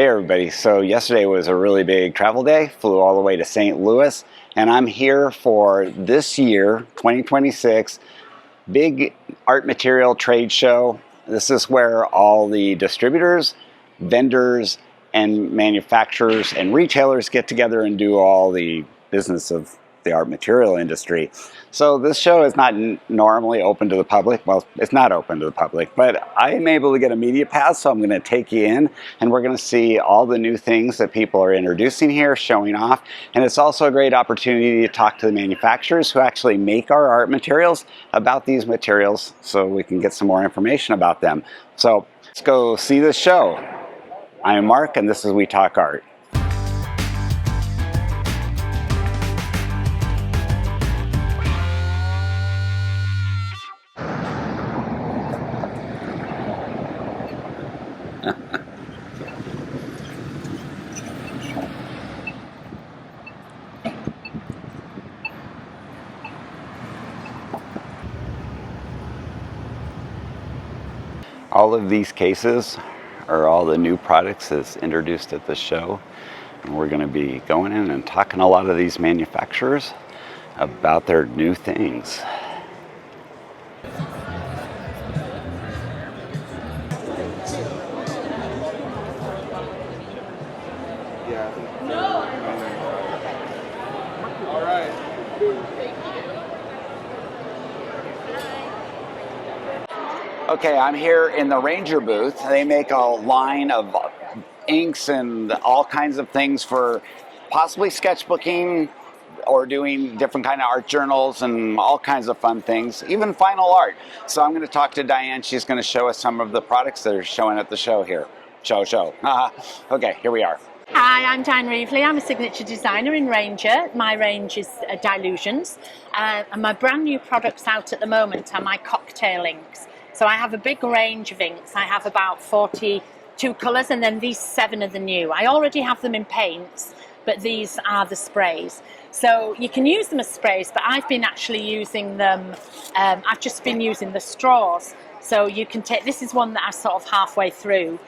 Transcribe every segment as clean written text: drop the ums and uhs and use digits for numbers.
Hey everybody, so yesterday was a really big travel day, flew all the way to St. Louis, and I'm here for this year, 2026, big art material trade show. This is where all the distributors, vendors, and manufacturers and retailers get together and do all the business of the art material industry. So this show is not normally open to the public. Well, it's not open to the public, but I am able to get a media pass, so I'm going to take you in, and we're going to see all the new things that people are introducing here, showing off. And it's also a great opportunity to talk to the manufacturers who actually make our art materials about these materials, so we can get some more information about them. So let's go see this show. I am Mark, and this is We Talk Art. All of these cases are all the new products that's introduced at the show. And we're going to be going in and talking to a lot of these manufacturers about their new things. Okay, I'm here in the Ranger booth. They make a line of inks and all kinds of things for possibly sketchbooking or doing different kind of art journals and all kinds of fun things, even final art. So I'm going to talk to Diane. She's going to show us some of the products that are showing at the show here. Show. Okay, here we are. Hi, I'm Diane Reevely. I'm a signature designer in Ranger. My range is Dilutions. And my brand new products out at the moment are my cocktail inks. So I have a big range of inks. I have about 42 colours, and then these 7 are the new. I already have them in paints, but these are the sprays. So you can use them as sprays, but I've been actually using them, I've just been using the straws. So you can take, this is one that I'm sort of halfway through,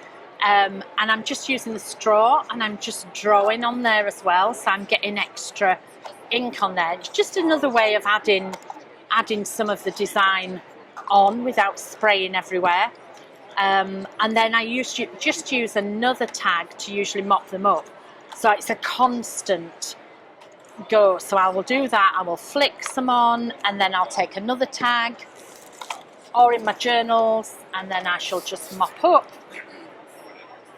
and I'm just using the straw, and I'm just drawing on there as well, so I'm getting extra ink on there. It's just another way of adding some of the design on without spraying everywhere. And then I just use another tag to usually mop them up. So it's a constant go. So I will do that, I will flick some on, and then I'll take another tag, or in my journals, and then I shall just mop up.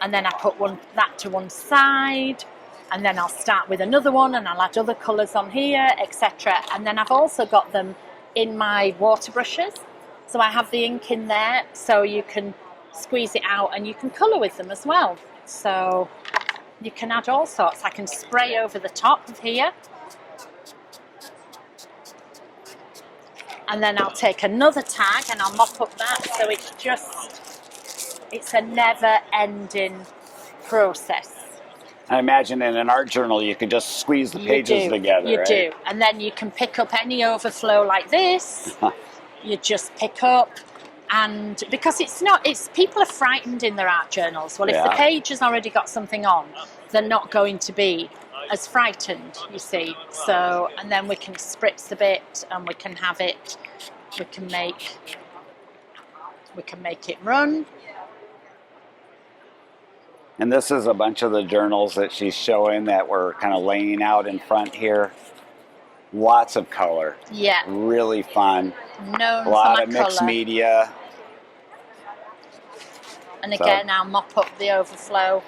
And then I put that to one side, and then I'll start with another one, and I'll add other colours on here, etc. And then I've also got them in my water brushes. So I have the ink in there, so you can squeeze it out and you can colour with them as well. So you can add all sorts. I can spray over the top of here. And then I'll take another tag and I'll mop up that, so it's a never-ending process. I imagine in an art journal you can just squeeze the pages together, You right? do. And then you can pick up any overflow like this. You just pick up, and because people are frightened in their art journals. Well, if the page has already got something on, they're not going to be as frightened, you see. So, and then we can spritz a bit, and we can have it, we can make it run. And this is a bunch of the journals that she's showing that we're kind of laying out in front here. Lots of color. Yeah. Really fun. Known a lot for of my mixed colour. media. And again, I'll mop up the overflow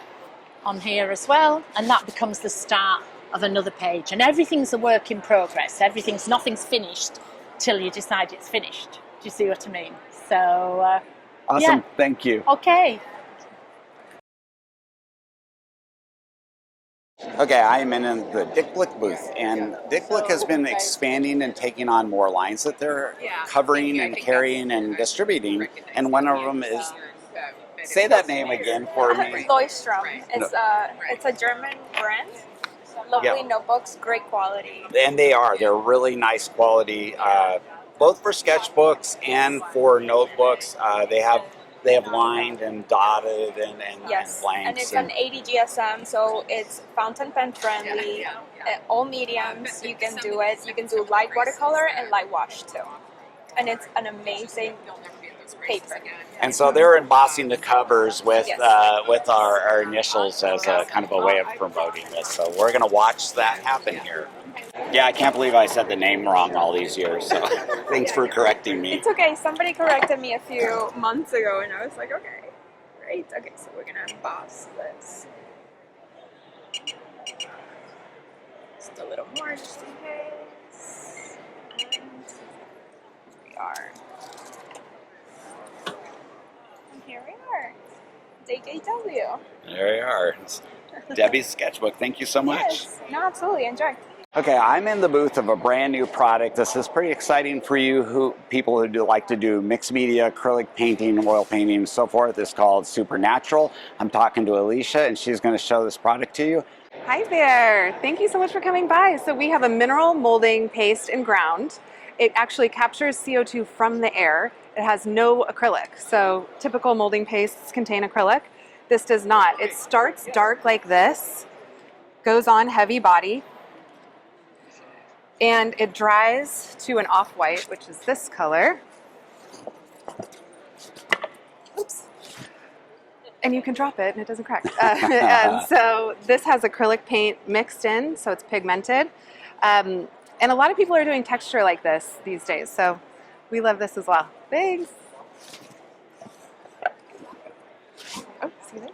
on here as well, and that becomes the start of another page. And everything's a work in progress. Nothing's finished till you decide it's finished. Do you see what I mean? So awesome. Yeah. Thank you. Okay. Okay, I am in the Blick booth, and Blick has been expanding and taking on more lines that they're covering and carrying and distributing, and one of them is, say that name again for me. Leuchtturm. It's a German brand. Lovely notebooks, great quality. And they're really nice quality, both for sketchbooks and for notebooks. They have they have lined and dotted and Yes, blanks. and it's an 80 GSM, so it's fountain pen friendly. All mediums, you can do it. You can do light watercolor and light wash too. And it's an amazing paper. And so they're embossing the covers with Yes. with our initials as a kind of a way of promoting this. So we're going to watch that happen here. Yeah, I can't believe I said the name wrong all these years. So thanks for correcting me. It's okay. Somebody corrected me a few months ago, and I was like, okay, great. Okay, so we're gonna emboss this. Just a little more, just in case. And here we are. And here we are. JKW. There you are. It's Debbie's sketchbook. Thank you so much. Yes. No, absolutely. Enjoy. Okay, I'm in the booth of a brand new product. This is pretty exciting for you people who like to do mixed media, acrylic painting, oil painting, and so forth. It's called Supernatural. I'm talking to Alicia, and she's going to show this product to you. Hi there. Thank you so much for coming by. So we have a mineral molding paste and ground. It actually captures CO2 from the air. It has no acrylic. So typical molding pastes contain acrylic. This does not. It starts dark like this, goes on heavy body, and it dries to an off-white, which is this color. Oops. And you can drop it and it doesn't crack. And so this has acrylic paint mixed in, so it's pigmented. And a lot of people are doing texture like this these days, so we love this as well. Thanks. Oh, see this?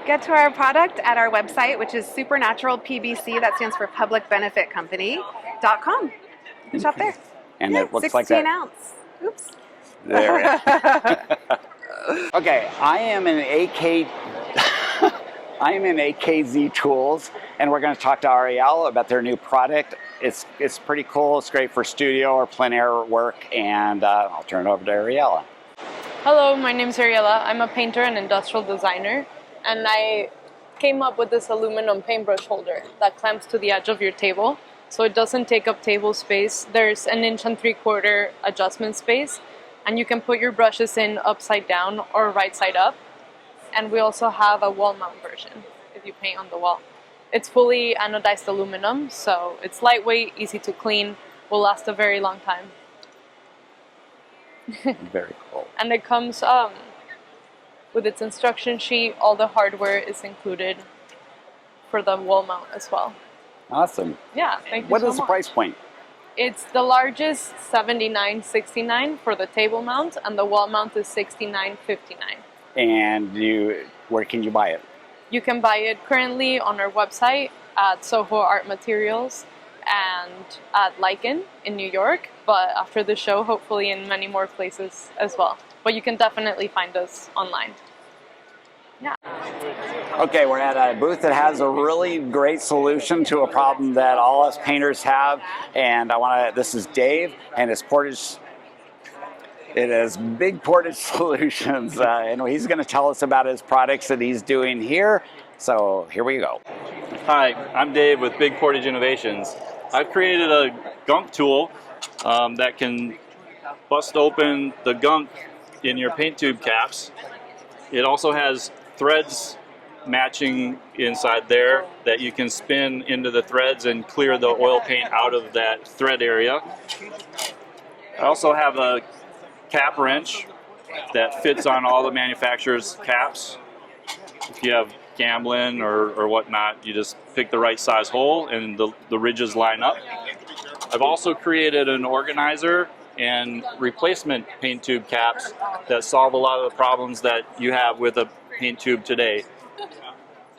Get to our product at our website, which is supernaturalpbc, that stands for Public Benefit Company.com. You shop there. And yeah, it looks 16 like that. ounce. Oops. There. Okay, I am in AKZ.Tools, and we're going to talk to Ariel about their new product. It's pretty cool. It's great for studio or plein air work, and I'll turn it over to Ariella. Hello, my name's Ariella. I'm a painter and industrial designer, and I came up with this aluminum paintbrush holder that clamps to the edge of your table, so it doesn't take up table space. There's an 1.75 inch adjustment space, and you can put your brushes in upside down or right side up. And we also have a wall mount version if you paint on the wall. It's fully anodized aluminum, so it's lightweight, easy to clean, will last a very long time. Very cool. And it comes with its instruction sheet. All the hardware is included for the wall mount as well. Awesome. Yeah, thank you What so is the much. price point? It's the largest $79.69 for the table mount, and the wall mount is $69.59. And where can you buy it? You can buy it currently on our website at Soho Art Materials and at Lycan in New York, but after the show, hopefully in many more places as well. But you can definitely find us online. Yeah. Okay, we're at a booth that has a really great solution to a problem that all us painters have, and this is Dave, and it's Portage. It is Big Portage Solutions, and he's going to tell us about his products that he's doing here. So here we go. Hi, I'm Dave with Big Portage Innovations. I've created a gunk tool that can bust open the gunk in your paint tube caps. It also has threads matching inside there that you can spin into the threads and clear the oil paint out of that thread area. I also have a cap wrench that fits on all the manufacturer's caps. If you have Gamblin or whatnot, you just pick the right size hole and the ridges line up. I've also created an organizer and replacement paint tube caps that solve a lot of the problems that you have with a paint tube today.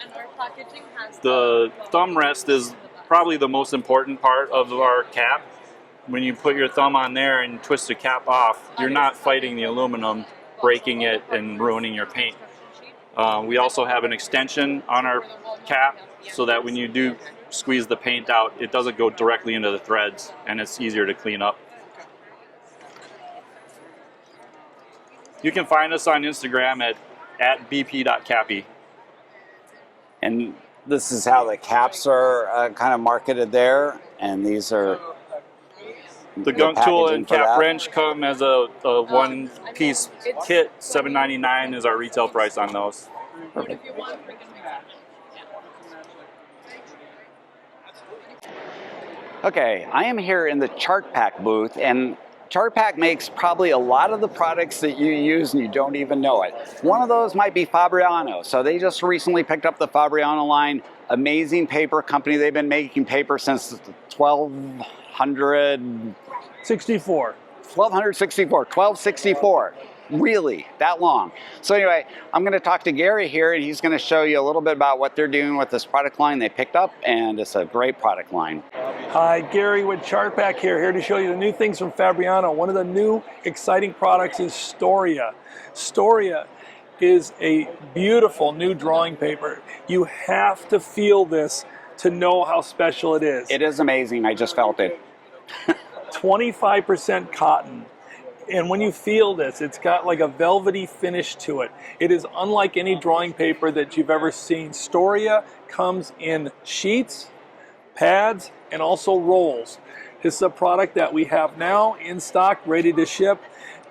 And our packaging has The thumb rest is probably the most important part of our cap. When you put your thumb on there and twist the cap off, you're not fighting the aluminum, breaking it and ruining your paint. We also have an extension on our cap so that when you do squeeze the paint out, it doesn't go directly into the threads and it's easier to clean up. You can find us on Instagram at bp.cappy. And this is how the caps are kind of marketed there, and these are The gunk tool packaging and for cap that? wrench come as a one-piece kit. $7.99 is our retail price on those. Perfect. Okay, I am here in the Chartpak booth, and Chartpak makes probably a lot of the products that you use and you don't even know it. One of those might be Fabriano. So they just recently picked up the Fabriano line. Amazing paper company. They've been making paper since 1264. Really, that long. So anyway, I'm going to talk to Gary here, and he's going to show you a little bit about what they're doing with this product line they picked up, and it's a great product line. Hi, Gary with Chartpak here to show you the new things from Fabriano. One of the new exciting products is Storia. Storia is a beautiful new drawing paper. You have to feel this to know how special it is. It is amazing. I just felt it. 25% cotton. And when you feel this, it's got like a velvety finish to it. It is unlike any drawing paper that you've ever seen. Storia comes in sheets, pads, and also rolls. This is a product that we have now in stock, ready to ship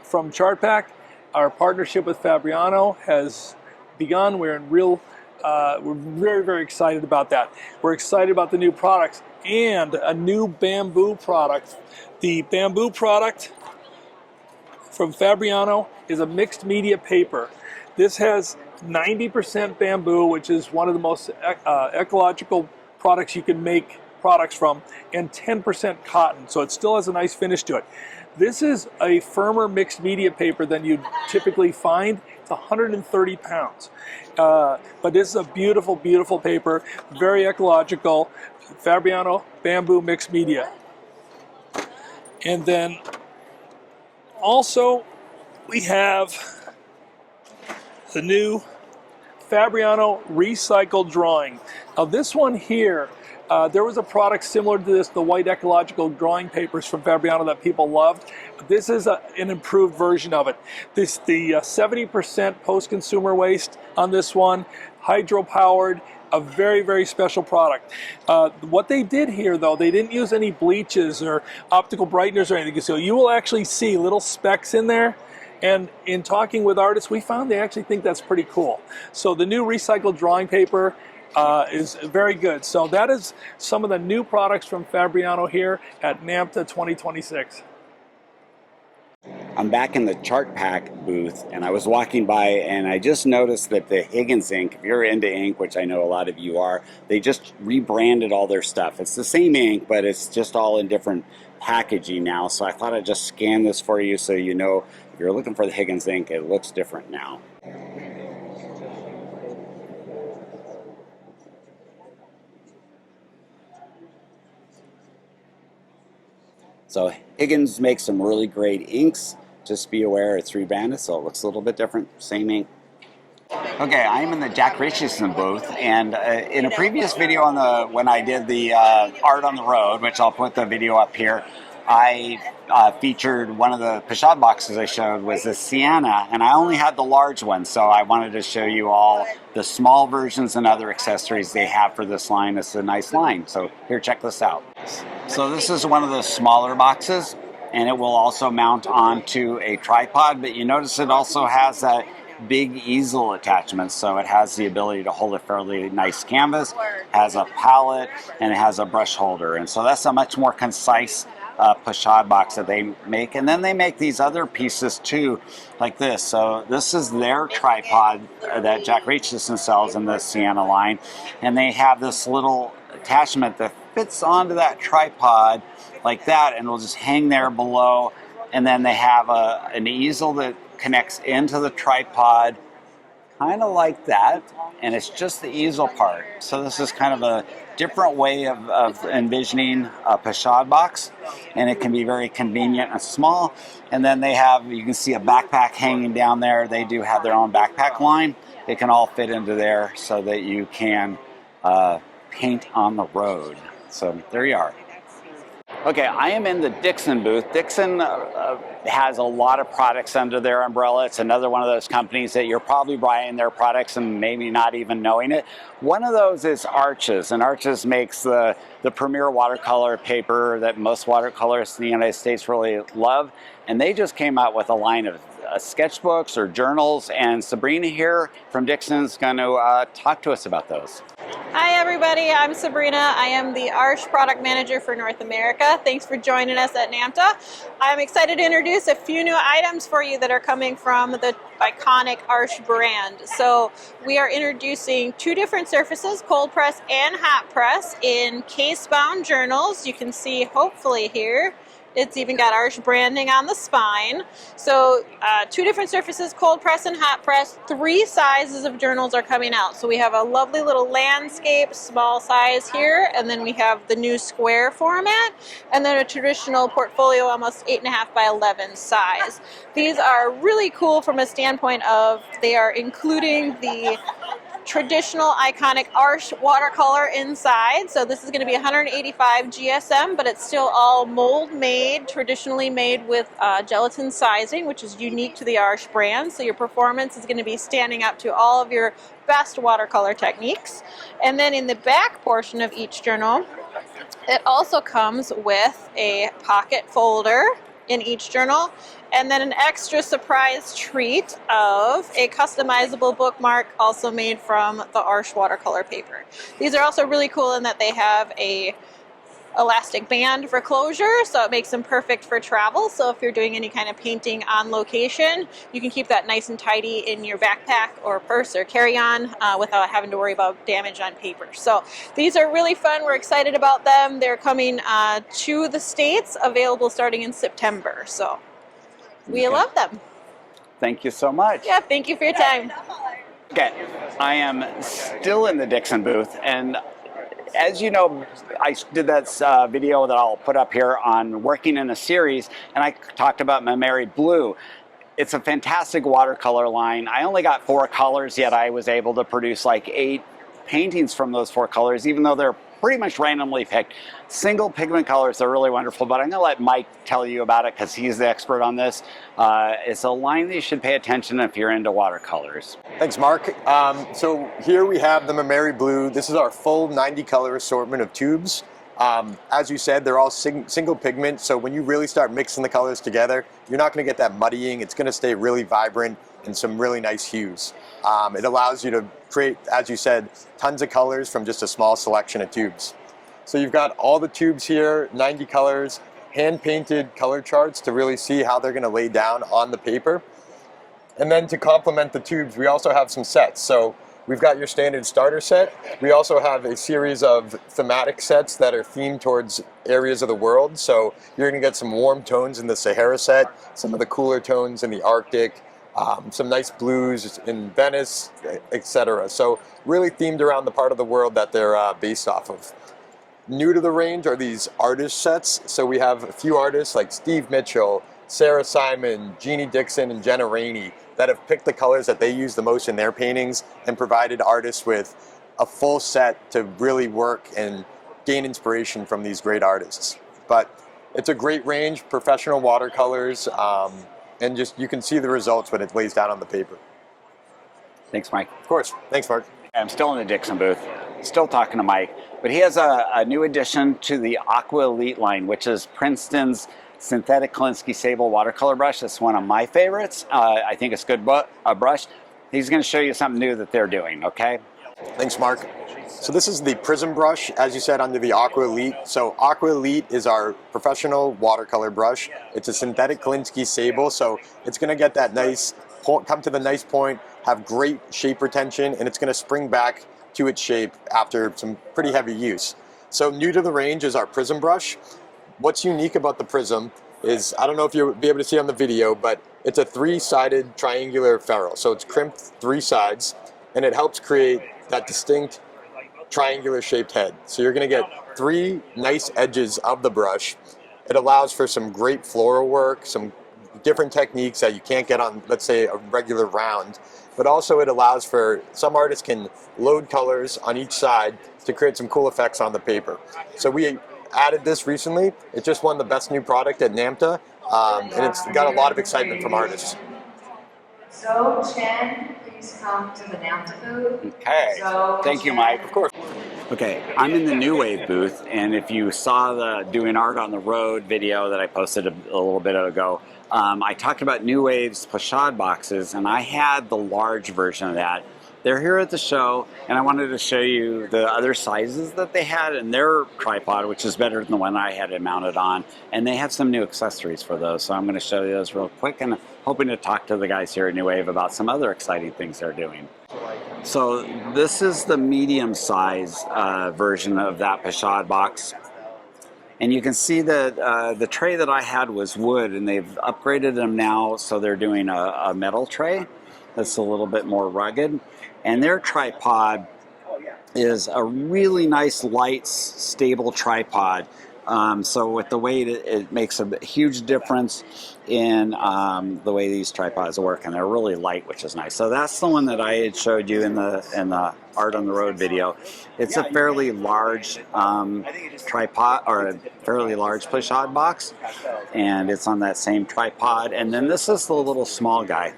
from Chartpak. Our partnership with Fabriano has begun. We're very, very excited about that. We're excited about the new products and a new bamboo product. The bamboo product from Fabriano is a mixed media paper. This has 90% bamboo, which is one of the most ecological products you can make products from, and 10% cotton, so it still has a nice finish to it. This is a firmer mixed media paper than you typically find. It's 130 pounds. But this is a beautiful, beautiful paper, very ecological. Fabriano bamboo mixed media. And then also, we have the new Fabriano recycled drawing. Now this one here, there was a product similar to this, the white ecological drawing papers from Fabriano that people loved. This is an improved version of it. The 70% post-consumer waste on this one, hydro-powered, a very, very special product. What they did here, though, they didn't use any bleaches or optical brighteners or anything, so you will actually see little specks in there. And in talking with artists, we found they actually think that's pretty cool. So the new recycled drawing paper is very good. So that is some of the new products from Fabriano here at NAMTA 2026. I'm back in the Chartpak booth, and I was walking by, and I just noticed that the Higgins ink, if you're into ink, which I know a lot of you are, they just rebranded all their stuff. It's the same ink, but it's just all in different packaging now. So I thought I'd just scan this for you so you know if you're looking for the Higgins ink, it looks different now. So Higgins makes some really great inks. Just be aware it's rebranded, so it looks a little bit different. Same ink. Okay, I'm in the Richeson booth, and in a previous video on when I did the art on the road, which I'll put the video up here, I featured one of the pochade boxes I showed was the Sienna, and I only had the large one, so I wanted to show you all the small versions and other accessories they have for this line. It's a nice line, so here, check this out. So this is one of the smaller boxes, and it will also mount onto a tripod, but you notice it also has that big easel attachment, so it has the ability to hold a fairly nice canvas, has a palette, and it has a brush holder, and so that's a much more concise pochade box that they make. And then they make these other pieces too, like this. So this is their tripod that Richeson sells in the Sienna line, and they have this little attachment that fits onto that tripod like that, and will just hang there below. And then they have an easel that connects into the tripod, kind of like that, and it's just the easel part. So this is kind of a different way of envisioning a pochade box, and it can be very convenient and small. And then they have, you can see a backpack hanging down there. They do have their own backpack line. It can all fit into there so that you can paint on the road. So there you are. Okay, I am in the Dixon booth. Dixon has a lot of products under their umbrella. It's another one of those companies that you're probably buying their products and maybe not even knowing it. One of those is Arches, and Arches makes the premier watercolor paper that most watercolorists in the United States really love. And they just came out with a line of sketchbooks or journals, and Sabrina here from Dixon is going to talk to us about those. Hi everybody, I'm Sabrina. I am the Arch Product Manager for North America. Thanks for joining us at NAMTA. I'm excited to introduce a few new items for you that are coming from the iconic Arch brand. So we are introducing two different surfaces, cold press and hot press, in case-bound journals. You can see hopefully here. It's even got Arch branding on the spine. So two different surfaces, cold press and hot press. 3 sizes of journals are coming out. So we have a lovely little landscape, small size here, and then we have the new square format, and then a traditional portfolio, almost 8.5 by 11 size. These are really cool from a standpoint of they are including the traditional iconic Arch watercolor inside. So this is going to be 185 GSM, but it's still all mold made, traditionally made with gelatin sizing, which is unique to the Arch brand. So your performance is going to be standing up to all of your best watercolor techniques. And then in the back portion of each journal, it also comes with a pocket folder in each journal, and then an extra surprise treat of a customizable bookmark also made from the Arch watercolor paper. These are also really cool in that they have a elastic band for closure, so it makes them perfect for travel. So if you're doing any kind of painting on location, you can keep that nice and tidy in your backpack or purse or carry-on without having to worry about damage on paper. So these are really fun. We're excited about them. They're coming to the States, available starting in September. So we love them. Thank you so much. Yeah, thank you for your time. Okay, I am still in the Dixon booth, and as you know, I did that video that I'll put up here on working in a series, and I talked about MaimeriBlu. It's a fantastic watercolor line. I only got 4 colors, yet I was able to produce like 8 paintings from those 4 colors, even though they're pretty much randomly picked. Single pigment colors are really wonderful, but I'm going to let Mike tell you about it because he's the expert on this. It's a line that you should pay attention if you're into watercolors. Thanks, Mark. So here we have the MaimeriBlu. This is our full 90 color assortment of tubes. As you said, they're all single pigment, so when you really start mixing the colors together, you're not going to get that muddying. It's going to stay really vibrant and some really nice hues. It allows you to create, as you said, tons of colors from just a small selection of tubes. So you've got all the tubes here, 90 colors, hand-painted color charts to really see how they're going to lay down on the paper. And then to complement the tubes, we also have some sets. So we've got your standard starter set. We also have a series of thematic sets that are themed towards areas of the world. So you're going to get some warm tones in the Sahara set, some of the cooler tones in the Arctic, some nice blues in Venice, etc. So really themed around the part of the world that they're based off of. New to the range are these artist sets. So we have a few artists like Steve Mitchell, Sarah Simon, Jeannie Dixon, and Jenna Rainey that have picked the colors that they use the most in their paintings and provided artists with a full set to really work and gain inspiration from these great artists. But it's a great range, professional watercolors, and just you can see the results when it lays down on the paper. Thanks, Mike. Of course. Thanks, Mark. I'm still in the Dixon booth, still talking to Mike, but he has a new addition to the Aqua Elite line, which is Princeton's synthetic Kolinsky Sable watercolor brush. It's one of my favorites. I think it's a good brush. He's going to show you something new that they're doing, okay? Thanks, Mark. So this is the Prism brush, as you said, under the Aqua Elite. So Aqua Elite is our professional watercolor brush. It's a synthetic Kolinsky Sable, so it's going to get that nice, come to the nice point, have great shape retention, and it's going to spring back to its shape after some pretty heavy use. So new to the range is our Prism brush. What's unique about the Prism is, I don't know if you'll be able to see on the video, but it's a 3-sided triangular ferrule. So it's crimped 3 sides, and it helps create that distinct triangular shaped head. So you're going to get 3 nice edges of the brush. It allows for some great floral work, some different techniques that you can't get on, let's say, a regular round. But also it allows for, some artists can load colors on each side to create some cool effects on the paper. So we added this recently. It just won the best new product at NAMTA, and it's got a lot of excitement from artists. So, Chen, please come to the NAMTA booth. Okay, thank you, Mike. Of course. Okay, I'm in the New Wave booth, and if you saw the Doing Art on the Road video that I posted a little bit ago, I talked about New Wave's pochade boxes, and I had the large version of that. They're here at the show, and I wanted to show you the other sizes that they had in their tripod, which is better than the one I had it mounted on. And they have some new accessories for those, so I'm going to show you those real quick, and hoping to talk to the guys here at New Wave about some other exciting things they're doing. So this is the medium size version of that pochade box. And you can see that the tray that I had was wood, and they've upgraded them now, so they're doing a metal tray that's a little bit more rugged. And their tripod is a really nice, light, stable tripod. So with the weight, it makes a huge difference in the way these tripods work, and they're really light, which is nice. So that's the one that I had showed you in the Art on the Road video. It's a fairly large tripod, or a fairly large pochade box, and it's on that same tripod. And then this is the little small guy.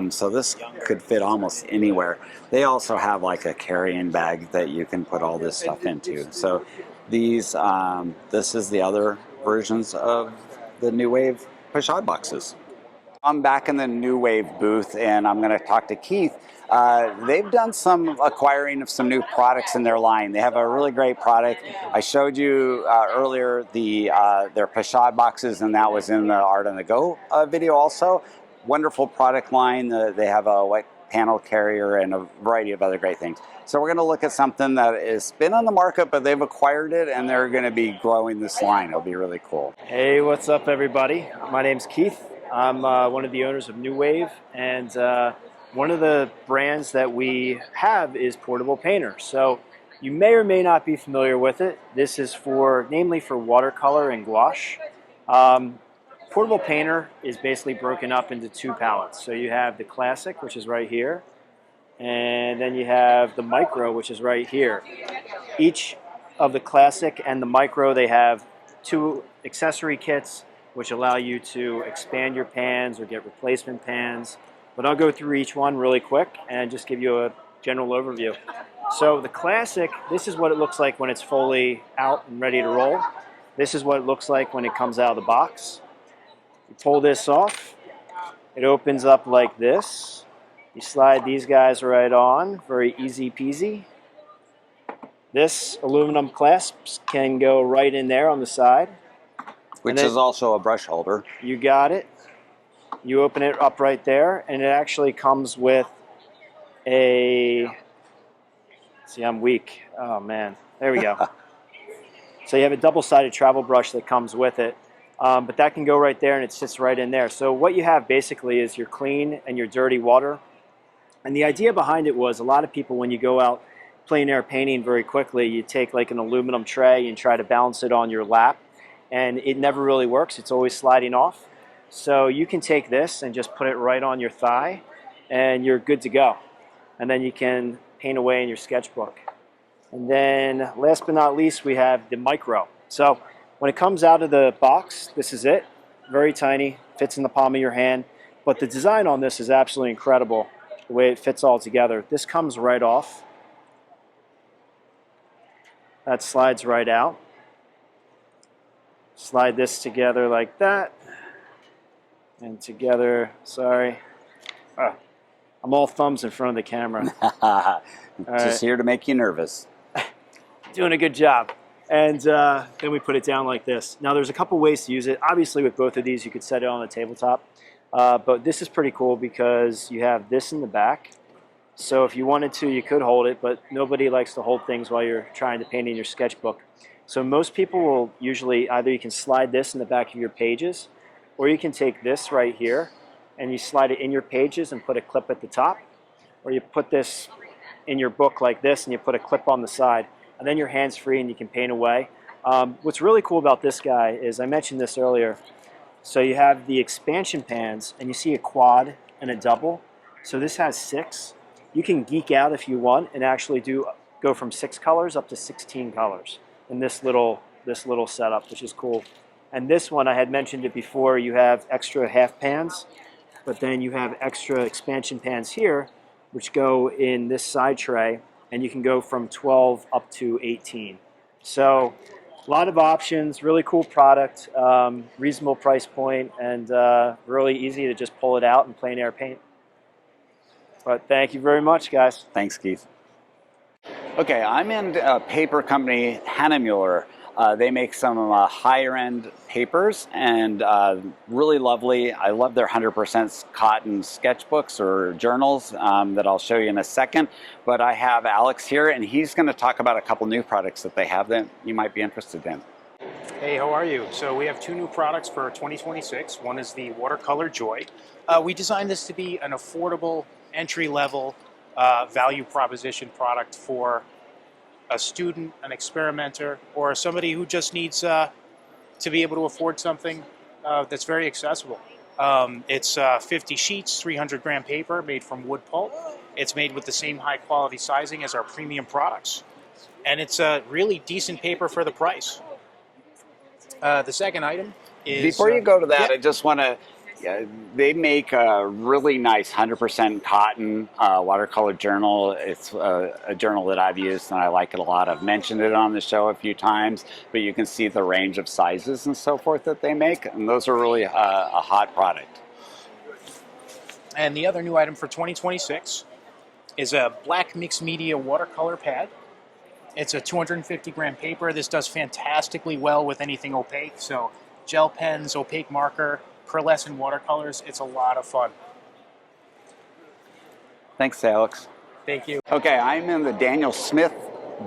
So this could fit almost anywhere. They also have like a carrying bag that you can put all this stuff into. So these, this is the other versions of the New Wave pochade boxes. I'm back in the New Wave booth, and I'm going to talk to Keith. They've done some acquiring of some new products in their line. They have a really great product. I showed you earlier their pochade boxes, and that was in the Art on the Go video also. Wonderful product line. They have a white panel carrier and a variety of other great things. So we're going to look at something that has been on the market, but they've acquired it, and they're going to be growing this line. It'll be really cool. Hey, what's up, everybody? My name's Keith. I'm one of the owners of New Wave, and one of the brands that we have is Portable Painter. So you may or may not be familiar with it. This is namely for watercolor and gouache. Portable Painter is basically broken up into two palettes. So you have the Classic, which is right here, and then you have the Micro, which is right here. Each of the Classic and the Micro, they have two accessory kits, which allow you to expand your pans or get replacement pans. But I'll go through each one really quick and just give you a general overview. So the Classic, this is what it looks like when it's fully out and ready to roll. This is what it looks like when it comes out of the box. You pull this off, it opens up like this. You slide these guys right on, very easy peasy. This aluminum clasps can go right in there on the side. Which is also a brush holder. You got it. You open it up right there, and it actually comes with a, see, I'm weak. Oh man, there we go. So you have a double-sided travel brush that comes with it. But that can go right there, and it sits right in there. So what you have basically is your clean and your dirty water. And the idea behind it was a lot of people, when you go out plein air painting very quickly, you take like an aluminum tray and try to balance it on your lap, and it never really works. It's always sliding off. So you can take this and just put it right on your thigh, and you're good to go. And then you can paint away in your sketchbook. And then last but not least, we have the Micro. So when it comes out of the box, this is it. Very tiny, fits in the palm of your hand. But the design on this is absolutely incredible, the way it fits all together. This comes right off. That slides right out. Slide this together like that. And together, sorry. I'm all thumbs in front of the camera. Just here to make you nervous. Doing a good job. And then we put it down like this. Now there's a couple ways to use it. Obviously with both of these you could set it on the tabletop. But this is pretty cool because you have this in the back. So if you wanted to, you could hold it, but nobody likes to hold things while you're trying to paint in your sketchbook. So most people will usually, either you can slide this in the back of your pages, or you can take this right here and you slide it in your pages and put a clip at the top. Or you put this in your book like this and you put a clip on the side. And then your hand's free and you can paint away. What's really cool about this guy is, I mentioned this earlier, so you have the expansion pans and you see a quad and a double. So this has 6. You can geek out if you want and actually go from 6 colors up to 16 colors in this little this little setup, which is cool. And this one, I had mentioned it before, you have extra half pans, but then you have extra expansion pans here, which go in this side tray, and you can go from 12 up to 18. So a lot of options, really cool product, reasonable price point, and really easy to just pull it out and plein air paint. But thank you very much, guys. Thanks, Keith. Okay, I'm in a paper company, Hahnemuhle. They make some higher end papers and really lovely. I love their 100% cotton sketchbooks or journals that I'll show you in a second. But I have Alex here, and he's going to talk about a couple new products that they have that you might be interested in. Hey, how are you? So we have two new products for 2026. One is the Watercolor Joy. We designed this to be an affordable, entry-level value proposition product for a student, an experimenter, or somebody who just needs to be able to afford something that's very accessible. It's 50 sheets, 300 gram paper made from wood pulp. It's made with the same high quality sizing as our premium products. And it's a really decent paper for the price. The second item is... Before you go to that, yeah. I just want to... they make a really nice 100% cotton watercolor journal. It's a journal that I've used and I like it a lot. I've mentioned it on the show a few times, but you can see the range of sizes and so forth that they make, and those are really a hot product. And the other new item for 2026 is a black mixed media watercolor pad. It's a 250 gram paper. This does fantastically well with anything opaque, so gel pens, opaque marker, pearlescent watercolors. It's a lot of fun. Thanks, Alex. Thank you. Okay, I'm in the Daniel Smith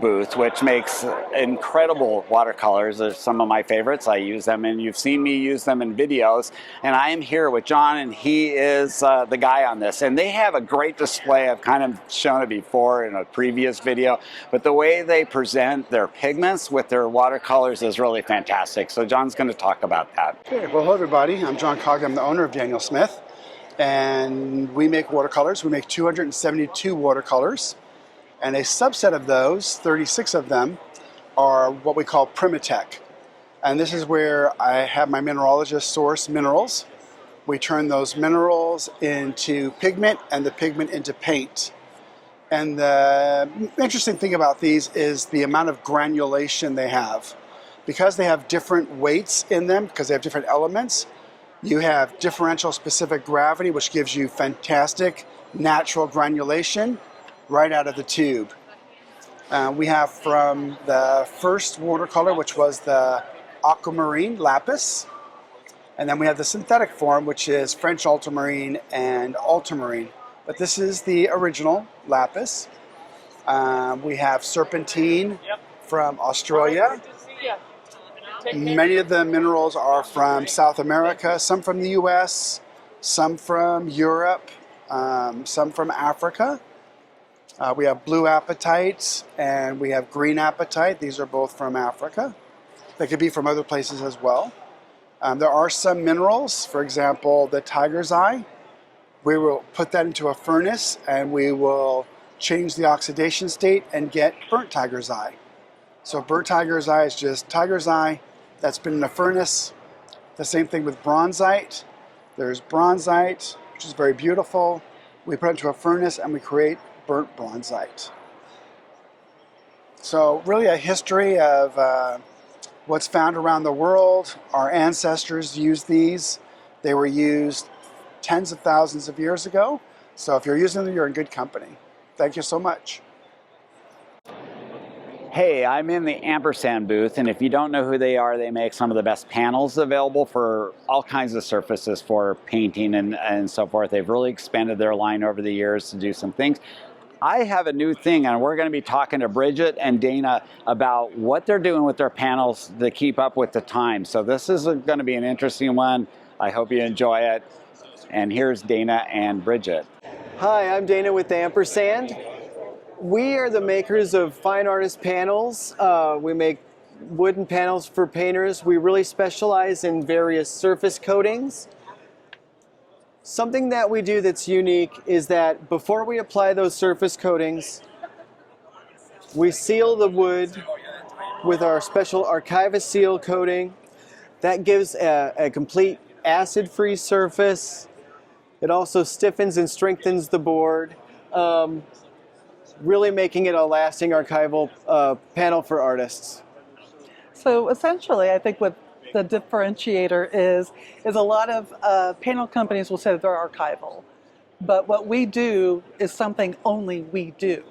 booth, which makes incredible watercolors. They're some of my favorites. I use them, and you've seen me use them in videos. And I am here with John, and he is the guy on this. And they have a great display. I've kind of shown it before in a previous video, but the way they present their pigments with their watercolors is really fantastic. So John's going to talk about that. Okay, well, hello everybody. I'm John Cog. I'm the owner of Daniel Smith, and we make watercolors. We make 272 watercolors. And a subset of those, 36 of them, are what we call Primatech. And this is where I have my mineralogist source minerals. We turn those minerals into pigment and the pigment into paint. And the interesting thing about these is the amount of granulation they have. Because they have different weights in them, because they have different elements, you have differential specific gravity, which gives you fantastic natural granulation right out of the tube. We have from the first watercolor, which was the aquamarine lapis, and then we have the synthetic form, which is French ultramarine and ultramarine. But this is the original lapis. We have serpentine from Australia. Many of the minerals are from South America, some from the US, some from Europe, some from Africa. We have blue apatite and we have green apatite. These are both from Africa. They could be from other places as well. There are some minerals, for example, the tiger's eye. We will put that into a furnace and we will change the oxidation state and get burnt tiger's eye. So burnt tiger's eye is just tiger's eye that's been in a furnace. The same thing with bronzite. There's bronzite, which is very beautiful. We put it into a furnace and we create burnt bronzite. So really a history of what's found around the world. Our ancestors used these. They were used tens of thousands of years ago. So if you're using them, you're in good company. Thank you so much. Hey, I'm in the Ampersand booth, and if you don't know who they are, they make some of the best panels available for all kinds of surfaces for painting and so forth. They've really expanded their line over the years to do some things. I have a new thing, and we're going to be talking to Bridget and Dana about what they're doing with their panels to keep up with the time. So this is going to be an interesting one. I hope you enjoy it. And here's Dana and Bridget. Hi, I'm Dana with Ampersand. We are the makers of fine artist panels. We make wooden panels for painters. We really specialize in various surface coatings. Something that we do that's unique is that before we apply those surface coatings, we seal the wood with our special Archiva seal coating. That gives a complete acid-free surface. It also stiffens and strengthens the board, really making it a lasting archival panel for artists. So essentially, I think what the differentiator is a lot of panel companies will say that they're archival. But what we do is something only we do.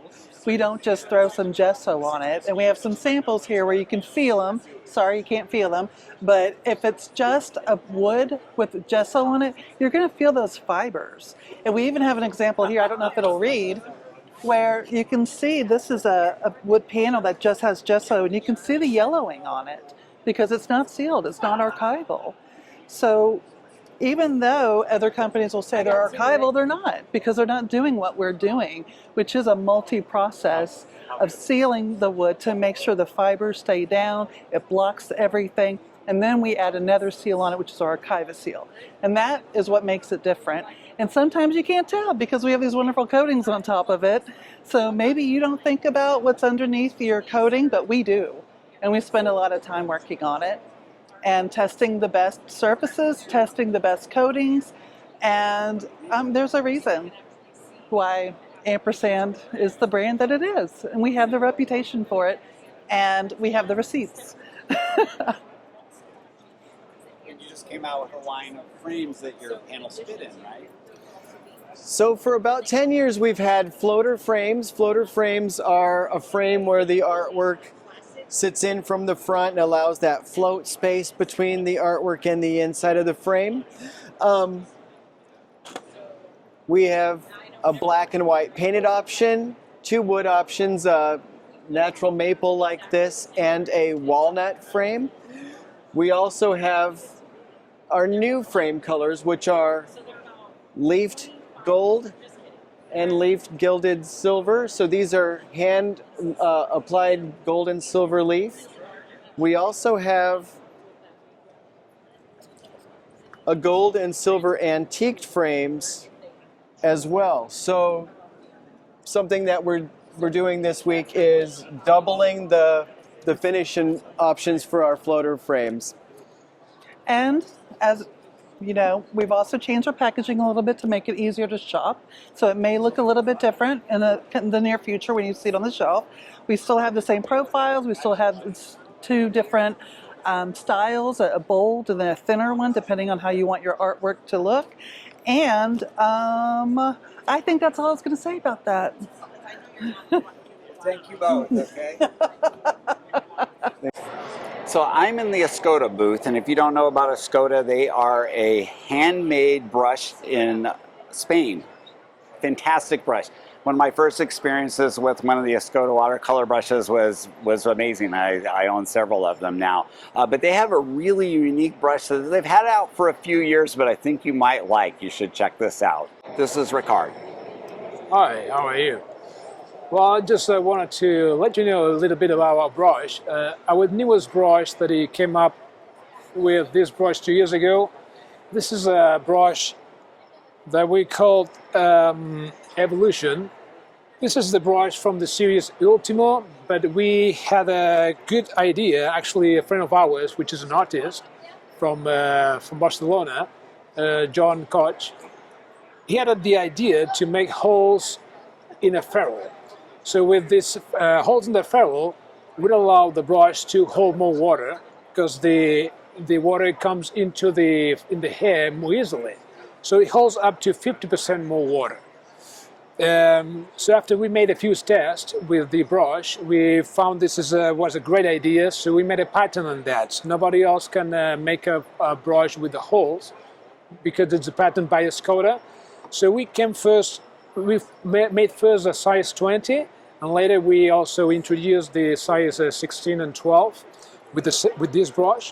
We don't just throw some gesso on it. And we have some samples here where you can feel them. Sorry, you can't feel them. But if it's just a wood with gesso on it, you're going to feel those fibers. And we even have an example here, I don't know if it'll read, where you can see this is a wood panel that just has gesso, and you can see the yellowing on it because it's not sealed, it's not archival. So even though other companies will say they're archival, they're not, because they're not doing what we're doing, which is a multi-process of sealing the wood to make sure the fibers stay down, it blocks everything, and then we add another seal on it, which is our Archiva seal. And that is what makes it different. And sometimes you can't tell because we have these wonderful coatings on top of it. So maybe you don't think about what's underneath your coating, but we do. And we spend a lot of time working on it and testing the best surfaces, testing the best coatings. And there's a reason why Ampersand is the brand that it is. And we have the reputation for it. And we have the receipts. And you just came out with a line of frames that your panels fit in, right? So for about 10 years we've had floater frames. Floater frames are a frame where the artwork sits in from the front and allows that float space between the artwork and the inside of the frame. We have a black and white painted option, 2 wood options, a natural maple like this, and a walnut frame. We also have our new frame colors, which are leafed gold and leafed gilded silver. So these are hand applied gold and silver leaf. We also have a gold and silver antiqued frames as well. So something that we're doing this week is doubling the finish and options for our floater frames. And as you know, we've also changed our packaging a little bit to make it easier to shop. So it may look a little bit different in the near future when you see it on the shelf. We still have the same profiles. We still have 2 different styles, a bold and then a thinner one, depending on how you want your artwork to look. And I think that's all I was going to say about that. Thank you both, okay? So I'm in the Escoda booth, and if you don't know about Escoda, they are a handmade brush in Spain. Fantastic brush. One of my first experiences with one of the Escoda watercolor brushes was amazing. I own several of them now. But they have a really unique brush that they've had out for a few years, but I think you might like. You should check this out. This is Ricard. Hi, how are you? Well, I just wanted to let you know a little bit about our brush. Our newest brush that he came up with, this brush 2 years ago. This is a brush that we called Evolution. This is the brush from the series Ultimo, but we had a good idea. Actually, a friend of ours, which is an artist from Barcelona, John Koch, he had the idea to make holes in a ferrule. So with these holes in the ferrule, would allow the brush to hold more water because the water comes into the hair more easily. So it holds up to 50% more water. So after we made a few tests with the brush, we found this was a great idea. So we made a patent on that. So nobody else can make a brush with the holes because it's a patent by Escoda. So we came first. We made first a size 20, and later we also introduced the size 16 and 12 with this brush.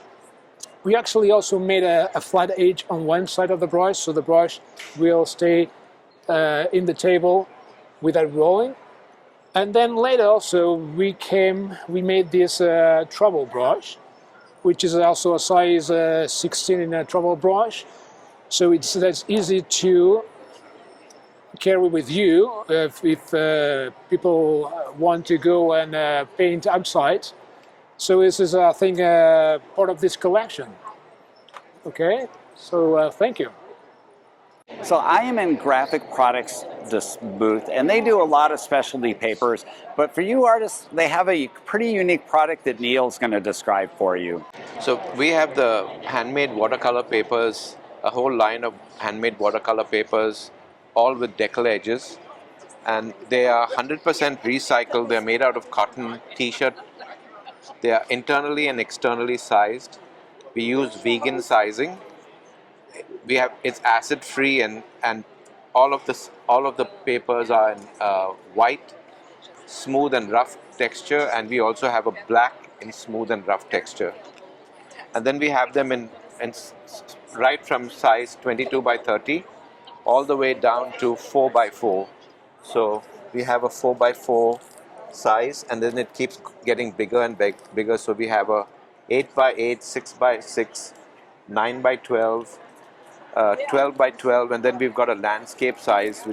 We actually also made a flat edge on one side of the brush, so the brush will stay in the table without rolling. And then later also we made this trouble brush, which is also a size 16 in a trouble brush. So that's easy to carry with you if people want to go and paint outside. So this is, I think, part of this collection. Okay, so thank you. So I am in Graphic Products, this booth, and they do a lot of specialty papers, but for you artists, they have a pretty unique product that Neil's going to describe for you. So we have the handmade watercolor papers, a whole line of handmade watercolor papers, all with decal edges, and they are 100% recycled. They're made out of cotton t-shirt. They are internally and externally sized. We use vegan sizing. It's acid free, and all of the papers are in white, smooth and rough texture, and we also have a black in smooth and rough texture. And then we have them in right from size 22 by 30 all the way down to 4 by 4. So we have a 4 by 4 size, and then it keeps getting bigger and bigger. So we have a 8 by 8, 6 by 6, 9 by 12, 12 by 12, and then we've got a landscape size,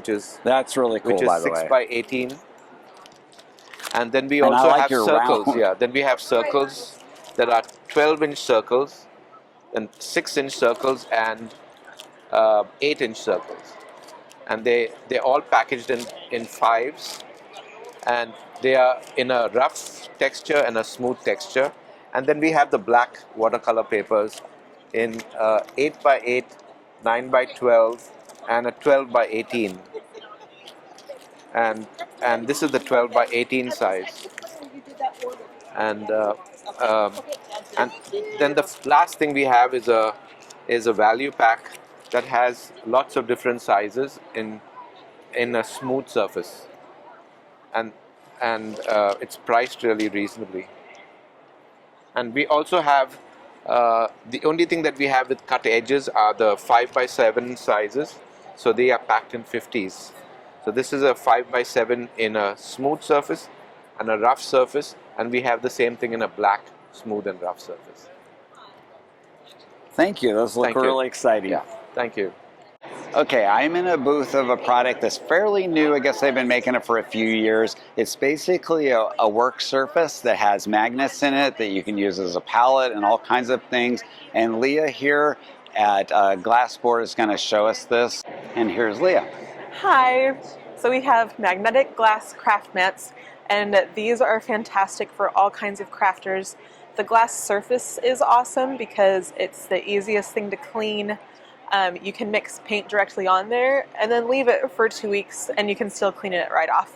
that's really cool, which is by the 6 way. by 18. And then we And I also like have your circles. round. Yeah, then we have circles that are 12-inch circles, and 6-inch circles, and 8-inch circles. And they're all packaged in fives, and they are in a rough texture and a smooth texture. And then we have the black watercolor papers in 8 by 8, 9 by 12, and a 12 by 18. And this is the 12 by 18 size. And then the last thing we have is a value pack that has lots of different sizes in a smooth surface, and it's priced really reasonably. And we also have the only thing that we have with cut edges are the 5 by 7 sizes, so they are packed in 50s. So this is a 5 by 7 in a smooth surface and a rough surface, and we have the same thing in a black, smooth and rough surface. Thank you. Those look really exciting. Yeah, thank you. Okay, I'm in a booth of a product that's fairly new. I guess they've been making it for a few years. It's basically a work surface that has magnets in it that you can use as a palette and all kinds of things. And Leah here at Glassboard is going to show us this. And here's Leah. Hi. So we have magnetic glass craft mats, and these are fantastic for all kinds of crafters. The glass surface is awesome because it's the easiest thing to clean. You can mix paint directly on there and then leave it for 2 weeks and you can still clean it right off.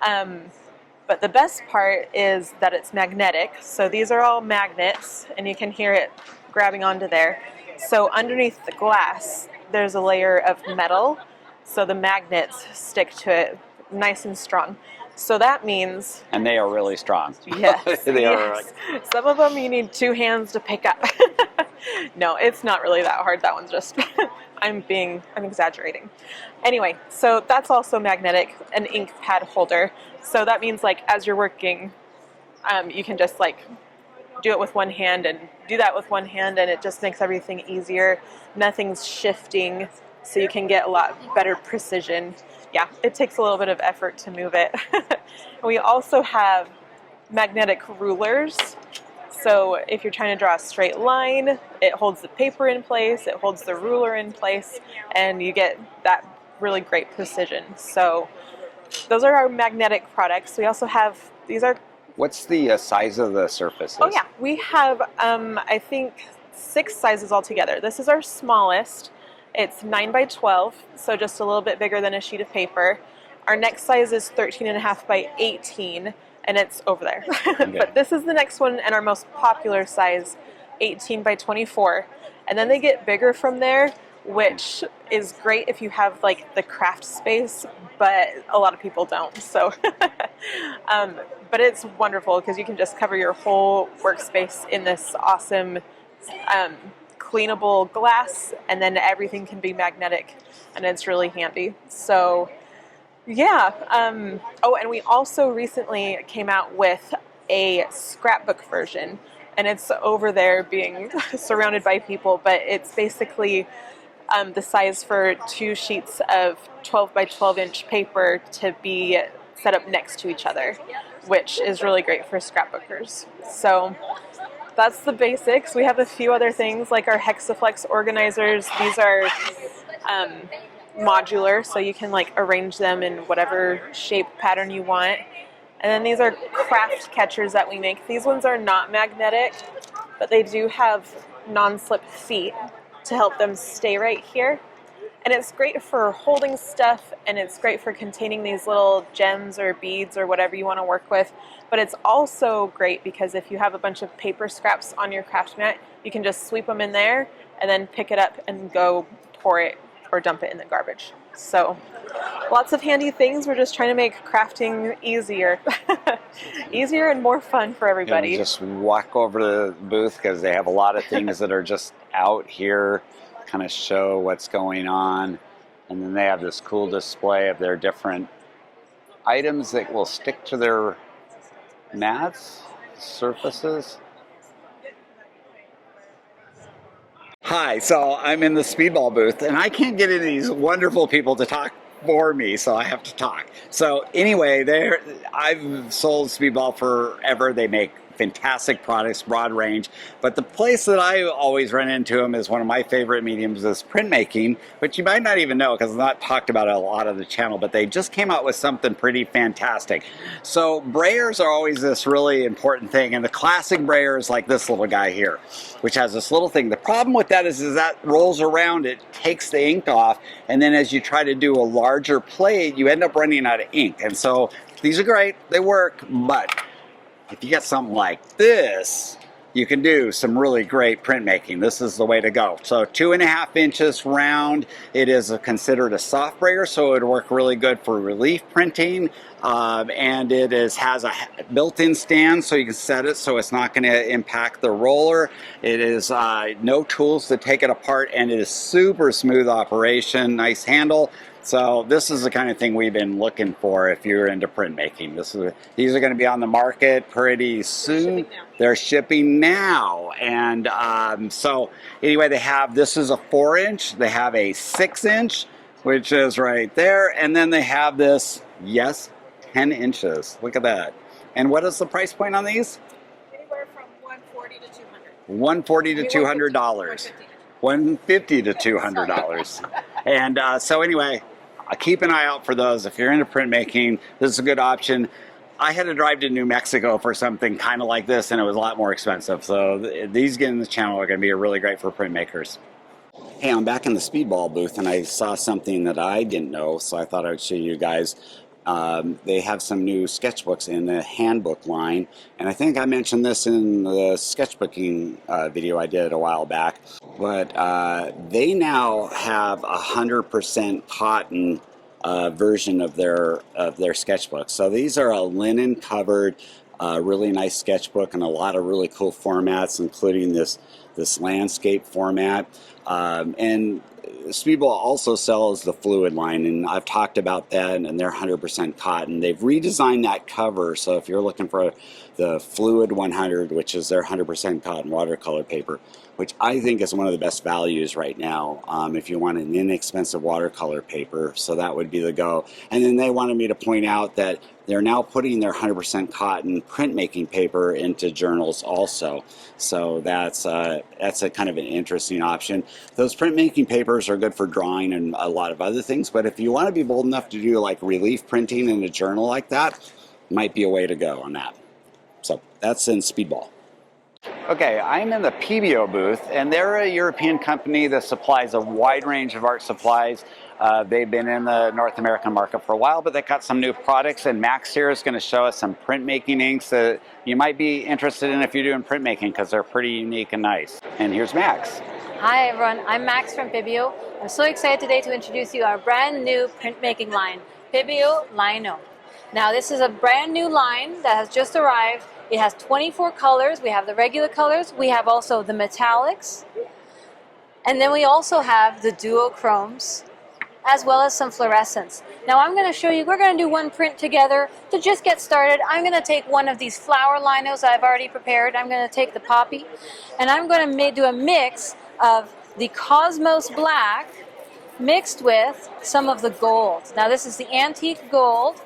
But the best part is that it's magnetic. So these are all magnets and you can hear it grabbing onto there. So underneath the glass, there's a layer of metal. So the magnets stick to it nice and strong. So that means... And they are really strong. Yes. They are. Some of them you need 2 hands to pick up. No, it's not really that hard. That one's just... I'm exaggerating. Anyway, so that's also magnetic, an ink pad holder. So that means like as you're working, you can just like do it with one hand and do that with one hand, and it just makes everything easier. Nothing's shifting, so you can get a lot better precision. Yeah, it takes a little bit of effort to move it. We also have magnetic rulers. So if you're trying to draw a straight line, it holds the paper in place, it holds the ruler in place, and you get that really great precision. So those are our magnetic products. We also have, these are... What's the size of the surfaces? Oh yeah, we have, I think, 6 sizes altogether. This is our smallest. It's 9 by 12, so just a little bit bigger than a sheet of paper. Our next size is 13.5 by 18, and it's over there. Okay. But this is the next one, and our most popular size, 18 by 24. And then they get bigger from there, which is great if you have like the craft space, but a lot of people don't. So, but it's wonderful because you can just cover your whole workspace in this awesome cleanable glass, and then everything can be magnetic, and it's really handy. So yeah. Oh, and we also recently came out with a scrapbook version, and it's over there being surrounded by people, but it's basically the size for 2 sheets of 12 by 12 inch paper to be set up next to each other, which is really great for scrapbookers. So that's the basics. We have a few other things like our Hexaflex organizers. These are modular, so you can like arrange them in whatever shape pattern you want. And then these are craft catchers that we make. These ones are not magnetic, but they do have non-slip feet to help them stay right here. And it's great for holding stuff, and it's great for containing these little gems or beads or whatever you want to work with. But it's also great because if you have a bunch of paper scraps on your craft mat, you can just sweep them in there and then pick it up and go pour it or dump it in the garbage. So lots of handy things. We're just trying to make crafting easier. Easier and more fun for everybody. You know, just walk over to the booth because they have a lot of things that are just out here, kind of show what's going on. And then they have this cool display of their different items that will stick to their mats, surfaces. Hi, so I'm in the Speedball booth, and I can't get any of these wonderful people to talk for me, so I have to talk. So anyway, I've sold Speedball forever. They make fantastic products, broad range, but the place that I always run into them is one of my favorite mediums is printmaking, which you might not even know because it's not talked about a lot of the channel, but they just came out with something pretty fantastic. So brayers are always this really important thing, and the classic brayer is like this little guy here, which has this little thing. The problem with that is that rolls around, it takes the ink off, and then as you try to do a larger plate, you end up running out of ink. And so these are great, they work, but if you get something like this, you can do some really great printmaking. This is the way to go. So 2.5 inches round. It is considered a soft brayer, so it would work really good for relief printing. And it has a built-in stand, so you can set it so it's not going to impact the roller. It is no tools to take it apart, and it is super smooth operation, nice handle. So this is the kind of thing we've been looking for if you're into printmaking. These are going to be on the market pretty soon. They're shipping now. And so anyway, this is a 4-inch. They have a 6-inch, which is right there. And then they have this, yes, 10 inches. Look at that. And what is the price point on these? Anywhere from $140 to $200. $140 to $200. $150 to $200. And so anyway, keep an eye out for those. If you're into printmaking, this is a good option. I had to drive to New Mexico for something kind of like this, and it was a lot more expensive. So these getting the channel are going to be really great for printmakers. Hey, I'm back in the Speedball booth, and I saw something that I didn't know, so I thought I would show you guys. They have some new sketchbooks in the handbook line, and I think I mentioned this in the sketchbooking video I did a while back, but they now have 100% cotton version of their sketchbook. So these are a linen covered, really nice sketchbook, and a lot of really cool formats, including this landscape format. And Speedball also sells the fluid line, and I've talked about that, and they're 100% cotton. They've redesigned that cover, so if you're looking for the Fluid 100, which is their 100% cotton watercolor paper, which I think is one of the best values right now if you want an inexpensive watercolor paper, so that would be the go. And then they wanted me to point out that they're now putting their 100% cotton printmaking paper into journals also. So that's a kind of an interesting option. Those printmaking papers are good for drawing and a lot of other things, but if you want to be bold enough to do like relief printing in a journal like that, might be a way to go on that. So that's in Speedball. Okay, I'm in the Pebeo booth, and they're a European company that supplies a wide range of art supplies. They've been in the North American market for a while, but they've got some new products, and Max here is going to show us some printmaking inks that you might be interested in if you're doing printmaking, because they're pretty unique and nice. And here's Max. Hi everyone, I'm Max from Pebeo. I'm so excited today to introduce you our brand new printmaking line, Pebeo Lino. Now this is a brand new line that has just arrived. It has 24 colors. We have the regular colors. We have also the metallics. And then we also have the duochromes, as well as some fluorescents. Now I'm going to show you, we're going to do one print together. To just get started, I'm going to take one of these flower linos I've already prepared. I'm going to take the poppy, and I'm going to do a mix of the Cosmos Black mixed with some of the gold. Now this is the antique gold.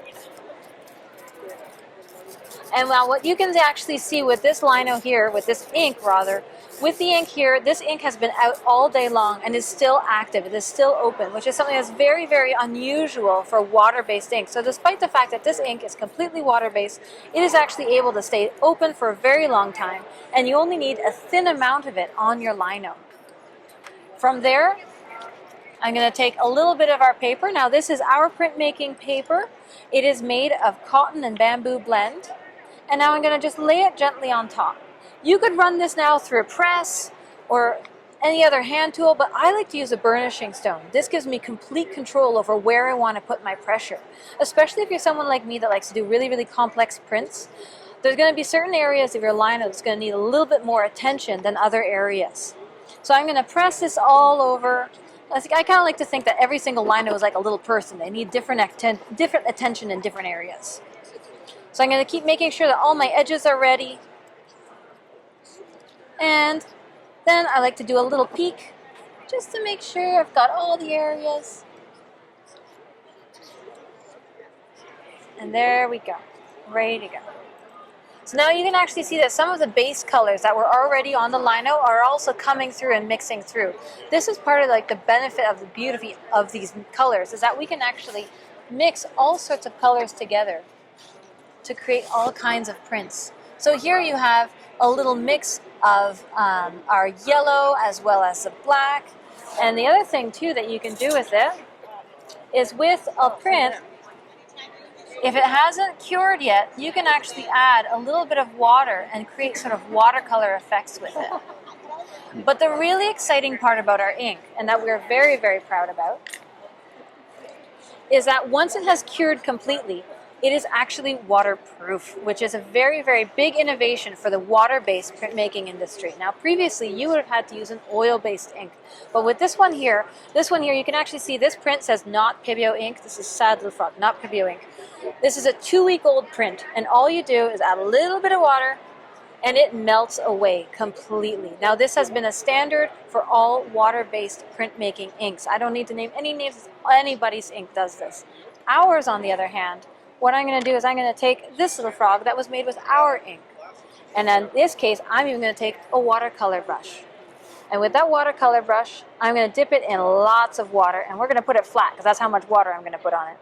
And now what you can actually see with this lino here, with this ink rather, with the ink here, this ink has been out all day long and is still active. It is still open, which is something that's very, very unusual for water-based ink. So despite the fact that this ink is completely water-based, it is actually able to stay open for a very long time, and you only need a thin amount of it on your lino. From there, I'm going to take a little bit of our paper. Now this is our printmaking paper. It is made of cotton and bamboo blend. And now I'm going to just lay it gently on top. You could run this now through a press or any other hand tool, but I like to use a burnishing stone. This gives me complete control over where I want to put my pressure, especially if you're someone like me that likes to do really, really complex prints. There's going to be certain areas of your lino that's going to need a little bit more attention than other areas. So I'm going to press this all over. I kind of like to think that every single lino is like a little person. They need different attention in different areas. So I'm going to keep making sure that all my edges are ready. And then I like to do a little peek just to make sure I've got all the areas. And there we go, ready to go. So now you can actually see that some of the base colors that were already on the lino are also coming through and mixing through. This is part of like the benefit of the beauty of these colors, is that we can actually mix all sorts of colors together to create all kinds of prints. So here you have a little mix of our yellow as well as the black. And the other thing too that you can do with it is with a print, if it hasn't cured yet, you can actually add a little bit of water and create sort of watercolor effects with it. But the really exciting part about our ink, and that we're very, very proud about, is that once it has cured completely, it is actually waterproof, which is a very, very big innovation for the water-based printmaking industry. Now, previously, you would have had to use an oil-based ink. But with this one here, you can actually see this print says not Pebeo ink. This is Staedtler, not Pebeo ink. This is a 2-week-old print, and all you do is add a little bit of water, and it melts away completely. Now, this has been a standard for all water-based printmaking inks. I don't need to name any names. Anybody's ink does this. Ours, on the other hand, what I'm going to do is I'm going to take this little frog that was made with our ink. And in this case, I'm even going to take a watercolor brush. And with that watercolor brush, I'm going to dip it in lots of water, and we're going to put it flat because that's how much water I'm going to put on it.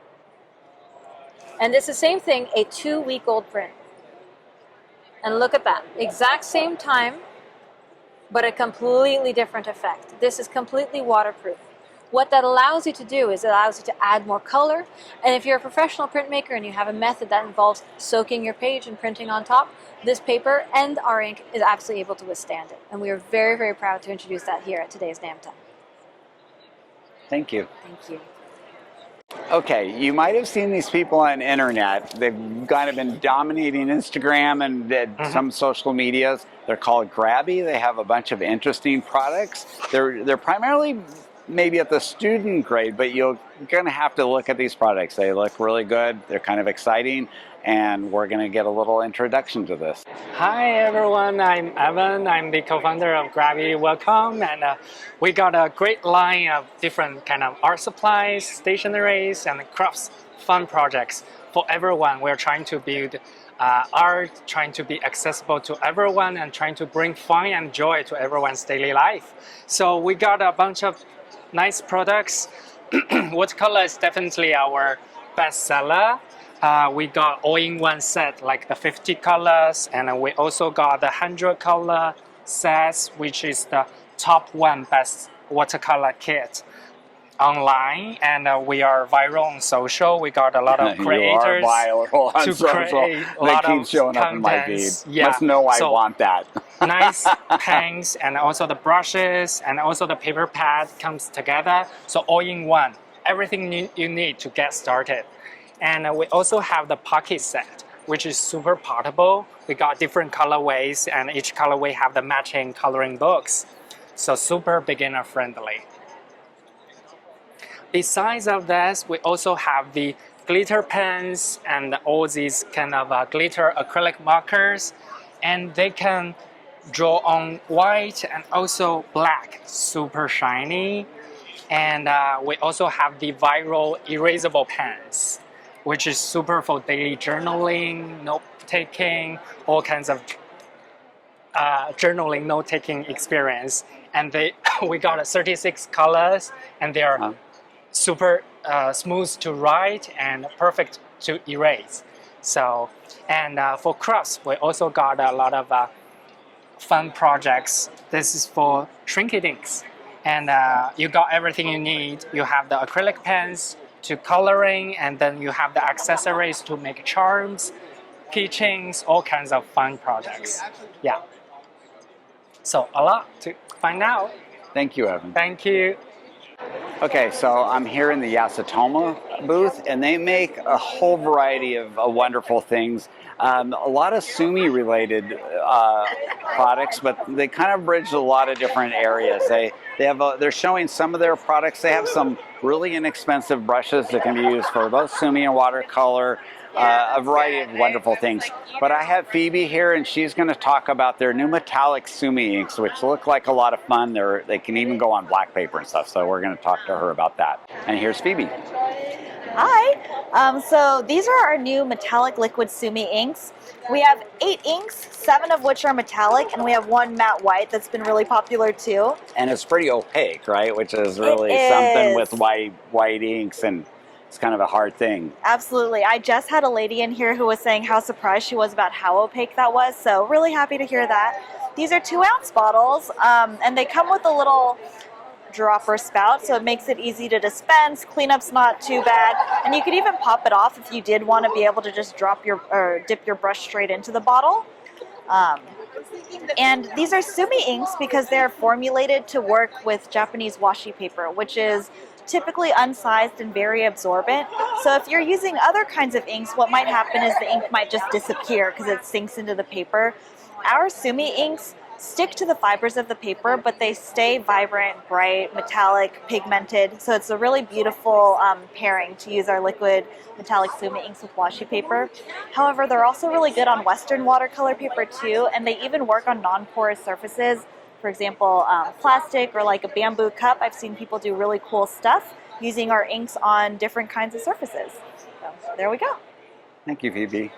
And it's the same thing, a 2-week-old print. And look at that, exact same time, but a completely different effect. This is completely waterproof. What that allows you to do is it allows you to add more color. And if you're a professional printmaker and you have a method that involves soaking your page and printing on top, this paper and our ink is absolutely able to withstand it. And we are very, very proud to introduce that here at today's NAMTA. Thank you. Thank you. Okay, you might have seen these people on the internet. They've kind of been dominating Instagram and some social medias. They're called Grabie. They have a bunch of interesting products. They're primarily maybe at the student grade, but you're going to have to look at these products. They look really good. They're kind of exciting, and we're going to get a little introduction to this. Hi everyone, I'm Evan. I'm the co-founder of Grabie. Welcome, and we got a great line of different kind of art supplies, stationeries, and crafts fun projects for everyone. We're trying to build art, trying to be accessible to everyone, and trying to bring fun and joy to everyone's daily life. So we got a bunch of nice products. Watercolor is definitely our best seller. We got all-in-one set like the 50 colors, and we also got the 100 color sets, which is the top one best watercolor kit online. And we are viral on social. We got a lot of creators to create a lot of keep showing up in my feed. Yeah. Must know I want that. Nice paints, and also the brushes, and also the paper pad comes together. So all in one, everything you need to get started. And we also have the pocket set, which is super portable. We got different colorways, and each colorway have the matching coloring books. So super beginner friendly. Besides of this, we also have the glitter pens and all these kind of glitter acrylic markers, and they can draw on white and also black, super shiny. And we also have the viral erasable pens. which is super for daily journaling, note-taking, all kinds of journaling, note-taking experience. And we got 36 colors, and they are super smooth to write and perfect to erase. So, and for crafts, we also got a lot of fun projects. This is for trinket inks. And you got everything you need. You have the acrylic pens to coloring, and then you have the accessories to make charms, keychains, all kinds of fun projects. Yeah. So a lot to find out. Thank you, Evan. Thank you. Okay, so I'm here in the Yasutomo booth, and they make a whole variety of wonderful things. A lot of sumi-related products, but they kind of bridge a lot of different areas. They're showing some of their products. They have some really inexpensive brushes that can be used for both sumi and watercolor. A variety of wonderful things. But I have Phoebe here, and she's going to talk about their new metallic sumi inks, which look like a lot of fun. They can even go on black paper and stuff, so we're going to talk to her about that. And here's Phoebe. Hi, so these are our new metallic liquid sumi inks. We have 8 inks, 7 of which are metallic, and we have 1 matte white that's been really popular too. And it's pretty opaque, right? Which is really something with white inks, and it's kind of a hard thing. Absolutely. I just had a lady in here who was saying how surprised she was about how opaque that was, so really happy to hear that. These are 2-ounce bottles, and they come with a little dropper spout, so it makes it easy to dispense. Cleanup's not too bad, and you could even pop it off if you did want to be able to just dip your brush straight into the bottle. And these are sumi inks because they're formulated to work with Japanese washi paper, which is typically unsized and very absorbent. So if you're using other kinds of inks, what might happen is the ink might just disappear because it sinks into the paper. Our sumi inks stick to the fibers of the paper, but they stay vibrant, bright, metallic, pigmented. So it's a really beautiful pairing to use our liquid metallic sumi inks with washi paper. However, they're also really good on Western watercolor paper too, and they even work on non-porous surfaces. For example, plastic or like a bamboo cup. I've seen people do really cool stuff using our inks on different kinds of surfaces. So there we go. Thank you, Phoebe.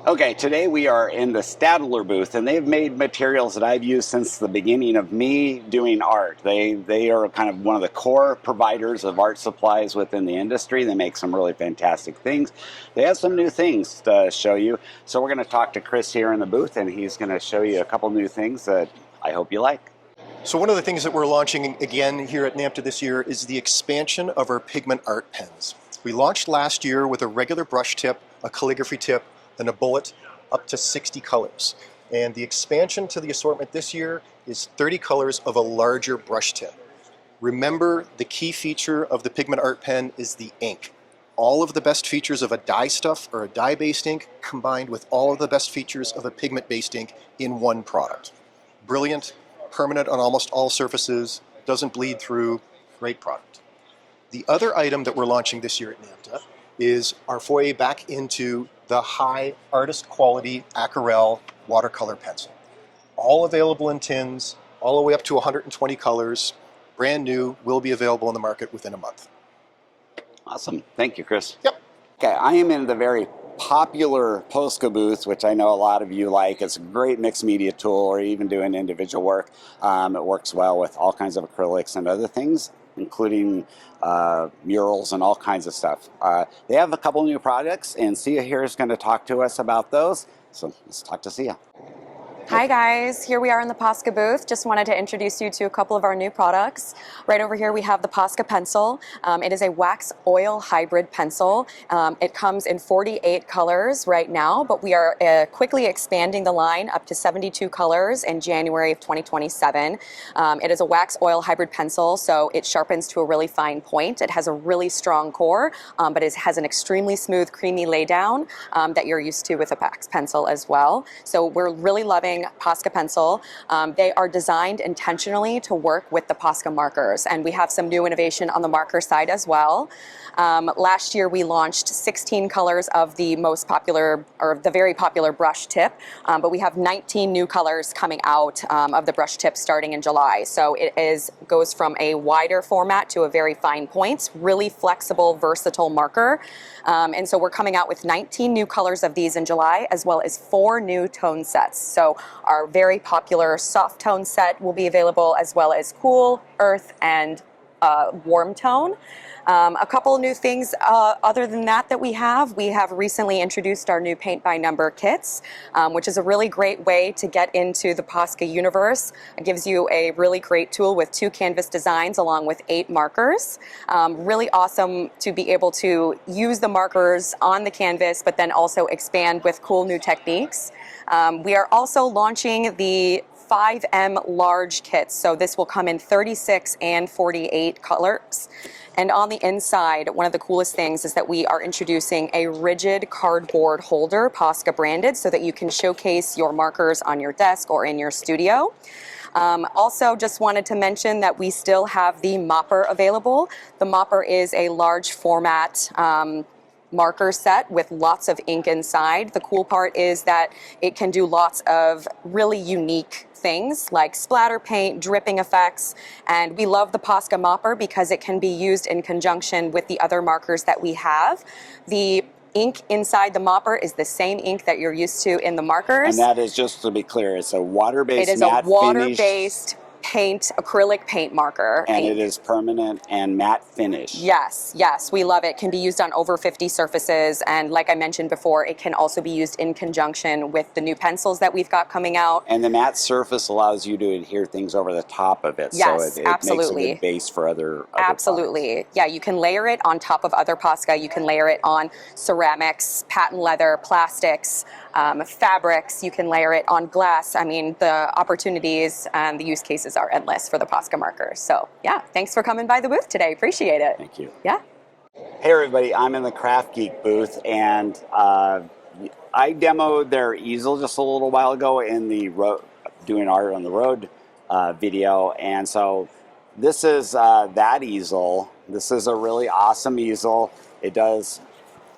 Okay, today we are in the Staedtler booth, and they've made materials that I've used since the beginning of me doing art. They are kind of one of the core providers of art supplies within the industry. They make some really fantastic things. They have some new things to show you. So we're going to talk to Chris here in the booth, and he's going to show you a couple new things that I hope you like. So one of the things that we're launching again here at NAMTA this year is the expansion of our pigment art pens. We launched last year with a regular brush tip, a calligraphy tip, and a bullet, up to 60 colors. And the expansion to the assortment this year is 30 colors of a larger brush tip. Remember, the key feature of the pigment art pen is the ink. All of the best features of a dye stuff or a dye-based ink combined with all of the best features of a pigment-based ink in one product. Brilliant, permanent on almost all surfaces, doesn't bleed through, great product. The other item that we're launching this year at NAMTA is our foray back into the high artist quality Aquarelle watercolor pencil. All available in tins, all the way up to 120 colors, brand new, will be available in the market within a month. Awesome. Thank you, Chris. Yep. Okay, I am in the very popular POSCA booth, which I know a lot of you like. It's a great mixed media tool, or even doing individual work. It works well with all kinds of acrylics and other things, including murals and all kinds of stuff. They have a couple new projects, and Sia here is going to talk to us about those. So let's talk to Sia. Hi guys, here we are in the POSCA booth. Just wanted to introduce you to a couple of our new products. Right over here we have the POSCA pencil. It is a wax oil hybrid pencil. It comes in 48 colors right now, but we are quickly expanding the line up to 72 colors in January of 2027. It is a wax oil hybrid pencil, so it sharpens to a really fine point. It has a really strong core, but it has an extremely smooth, creamy laydown that you're used to with a wax pencil as well. So we're really loving using POSCA pencil. They are designed intentionally to work with the POSCA markers, and we have some new innovation on the marker side as well. Last year we launched 16 colors of the most popular, or the very popular brush tip, but we have 19 new colors coming out of the brush tip starting in July. So it goes from a wider format to a very fine point, really flexible, versatile marker. And so we're coming out with 19 new colors of these in July, as well as 4 new tone sets. So our very popular soft tone set will be available, as well as cool, earth, and warm tone. A couple new things other than that we have recently introduced our new paint by number kits, which is a really great way to get into the POSCA universe. It gives you a really great tool with 2 canvas designs along with 8 markers. Really awesome to be able to use the markers on the canvas, but then also expand with cool new techniques. We are also launching the 5M large kits. So this will come in 36 and 48 colors. And on the inside, one of the coolest things is that we are introducing a rigid cardboard holder, POSCA branded, so that you can showcase your markers on your desk or in your studio. Also, just wanted to mention that we still have the Mopper available. The Mopper is a large format marker set with lots of ink inside. The cool part is that it can do lots of really unique things like splatter paint, dripping effects, and we love the POSCA Mopper because it can be used in conjunction with the other markers that we have. The ink inside the Mopper is the same ink that you're used to in the markers. And that is, just to be clear, it's a water-based, it is matte a water-based paint, acrylic paint marker. And it is permanent and matte finish. Yes, yes, we love it. Can be used on over 50 surfaces, and like I mentioned before, it can also be used in conjunction with the new pencils that we've got coming out. And the matte surface allows you to adhere things over the top of it, Yes, so it absolutely. makes a good base for other Absolutely. products. Yeah, you can layer it on top of other POSCA. You can layer it on ceramics, patent leather, plastics, fabrics. You can layer it on glass. I mean, the opportunities and the use cases are endless for the POSCA markers. So yeah, thanks for coming by the booth today. Appreciate it. Thank you. Yeah. Hey everybody, I'm in the Kraftgeek booth, and I demoed their easel just a little while ago in the doing art on the road video, and so this is that easel. This is a really awesome easel. It does,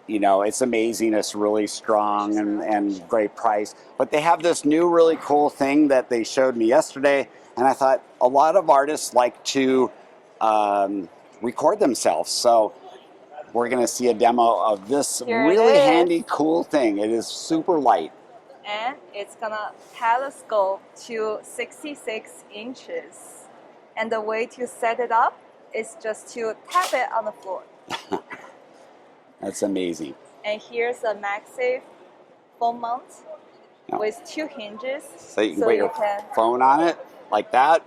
you know, it's amazing. It's really strong and great price. But they have this new really cool thing that they showed me yesterday, and I thought a lot of artists like to record themselves. So we're going to see a demo of this really handy, cool thing. It is super light. And it's gonna telescope to 66 inches. And the way to set it up is just to tap it on the floor. That's amazing. And here's a MagSafe foam mount with 2 hinges. So you can put your phone on it like that.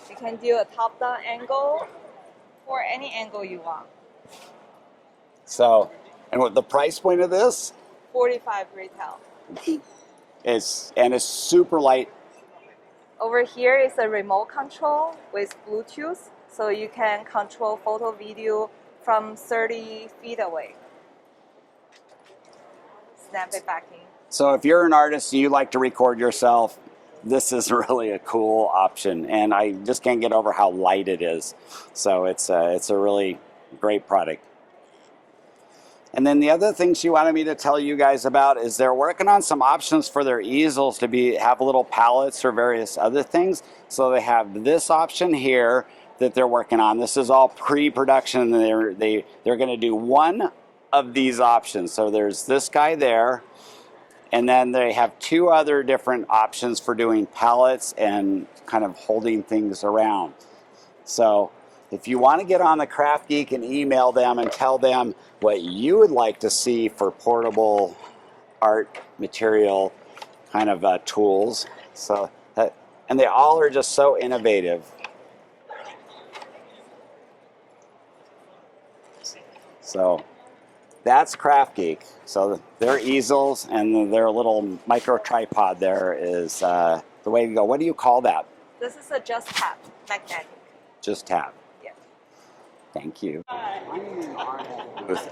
You can do a top-down angle or any angle you want. So, and what the price point of this? $45 retail. It's super light. Over here is a remote control with Bluetooth, so you can control photo, video from 30 feet away. Snap it back in. So if you're an artist and you like to record yourself, this is really a cool option, and I just can't get over how light it is. So it's a really great product. And then the other thing she wanted me to tell you guys about is they're working on some options for their easels to have little palettes or various other things. So they have this option here that they're working on. This is all pre-production. They're going to do one of these options. So there's this guy there, and then they have 2 other different options for doing palettes and kind of holding things around. So if you want to get on the Kraftgeek and email them and tell them what you would like to see for portable art material kind of tools, so that, and they all are just so innovative. So that's Kraftgeek. So their easels and their little micro tripod there is the way to go. What do you call that? This is a just tap magnetic. Just tap. Yeah. Thank you.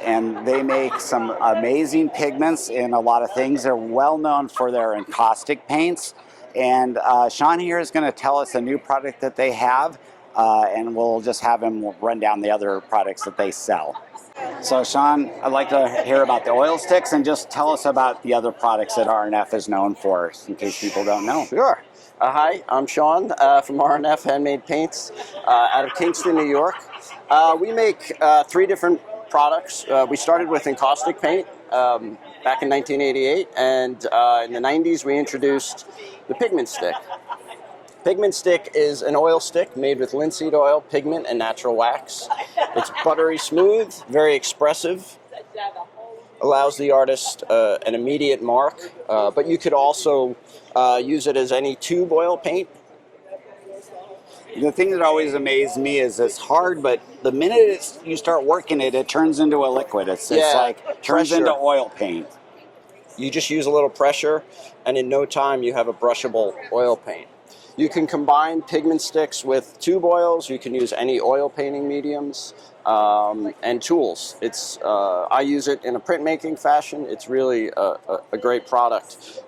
And they make some amazing pigments in a lot of things. They're well known for their encaustic paints. And Sean here is going to tell us a new product that they have, and we'll just have him run down the other products that they sell. So Sean, I'd like to hear about the oil sticks, and just tell us about the other products that R&F is known for, in case people don't know. Sure. Hi, I'm Sean from R&F Handmade Paints out of Kingston, New York. We make 3 different products. We started with encaustic paint back in 1988, and in the 90s we introduced the pigment stick. Pigment stick is an oil stick made with linseed oil, pigment, and natural wax. It's buttery smooth, very expressive, allows the artist an immediate mark, but you could also use it as any tube oil paint. The thing that always amazed me is it's hard, but the minute you start working it, it turns into a liquid. It's like turns into oil paint. You just use a little pressure, and in no time you have a brushable oil paint. You can combine pigment sticks with tube oils. You can use any oil painting mediums and tools. I use it in a printmaking fashion. It's really a great product.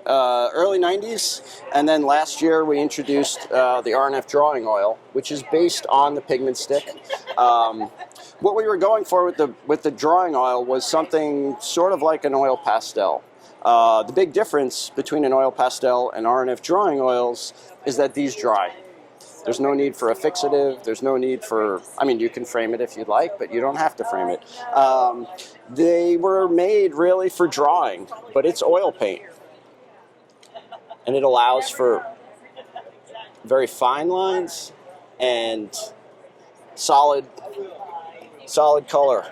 Early 90s, and then last year we introduced the R&F drawing oil, which is based on the pigment stick. What we were going for with the drawing oil was something sort of like an oil pastel. The big difference between an oil pastel and R&F drawing oils is that these dry. There's no need for a fixative. There's no need for, I mean, you can frame it if you'd like, but you don't have to frame it. They were made really for drawing, but it's oil paint. And it allows for very fine lines and solid color.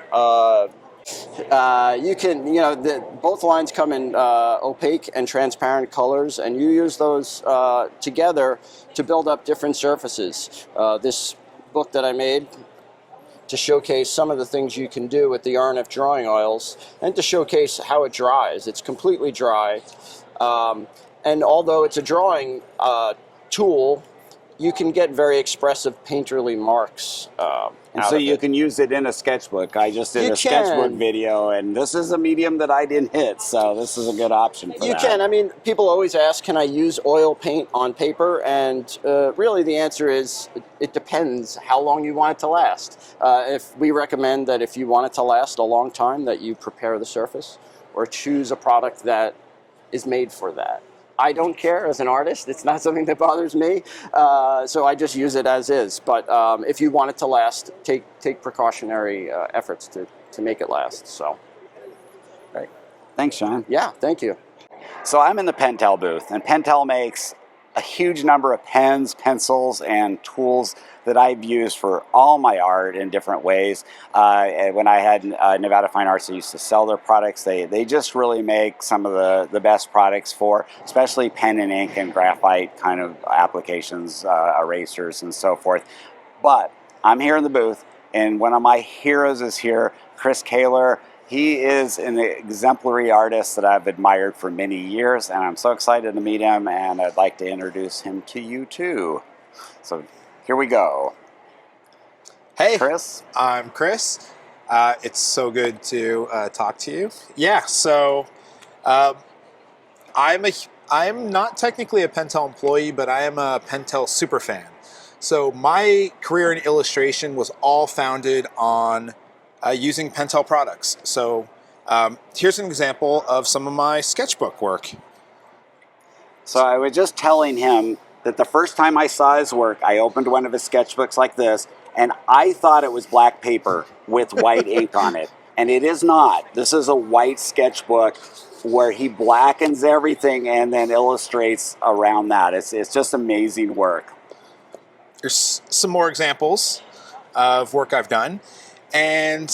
Both lines come in opaque and transparent colors, and you use those together to build up different surfaces. This book that I made to showcase some of the things you can do with the R&F drawing oils, and to showcase how it dries. It's completely dry. And although it's a drawing tool, you can get very expressive painterly marks. And so you can use it in a sketchbook. I just did a sketchbook video, and this is a medium that I didn't hit, so this is a good option for that. You can. I mean, people always ask, can I use oil paint on paper? And really the answer is, it depends how long you want it to last. If we recommend that if you want it to last a long time, that you prepare the surface, or choose a product that is made for that. I don't care as an artist. It's not something that bothers me. So I just use it as is. But if you want it to last, take precautionary efforts to make it last. So, great. Thanks, Sean. Yeah, thank you. So I'm in the Pentel booth, and Pentel makes a huge number of pens, pencils, and tools that I've used for all my art in different ways. When I had Nevada Fine Arts, they used to sell their products. They just really make some of the best products for, especially pen and ink and graphite kind of applications, erasers and so forth. But I'm here in the booth, and one of my heroes is here, Chris Kaler. He is an exemplary artist that I've admired for many years, and I'm so excited to meet him, and I'd like to introduce him to you too. So here we go. Hey, Chris. I'm Chris. It's so good to talk to you. Yeah, so I'm not technically a Pentel employee, but I am a Pentel superfan. So my career in illustration was all founded on using Pentel products. So here's an example of some of my sketchbook work. So I was just telling him that the first time I saw his work, I opened one of his sketchbooks like this, and I thought it was black paper with white ink on it. And it is not. This is a white sketchbook where he blackens everything and then illustrates around that. It's just amazing work. There's some more examples of work I've done. And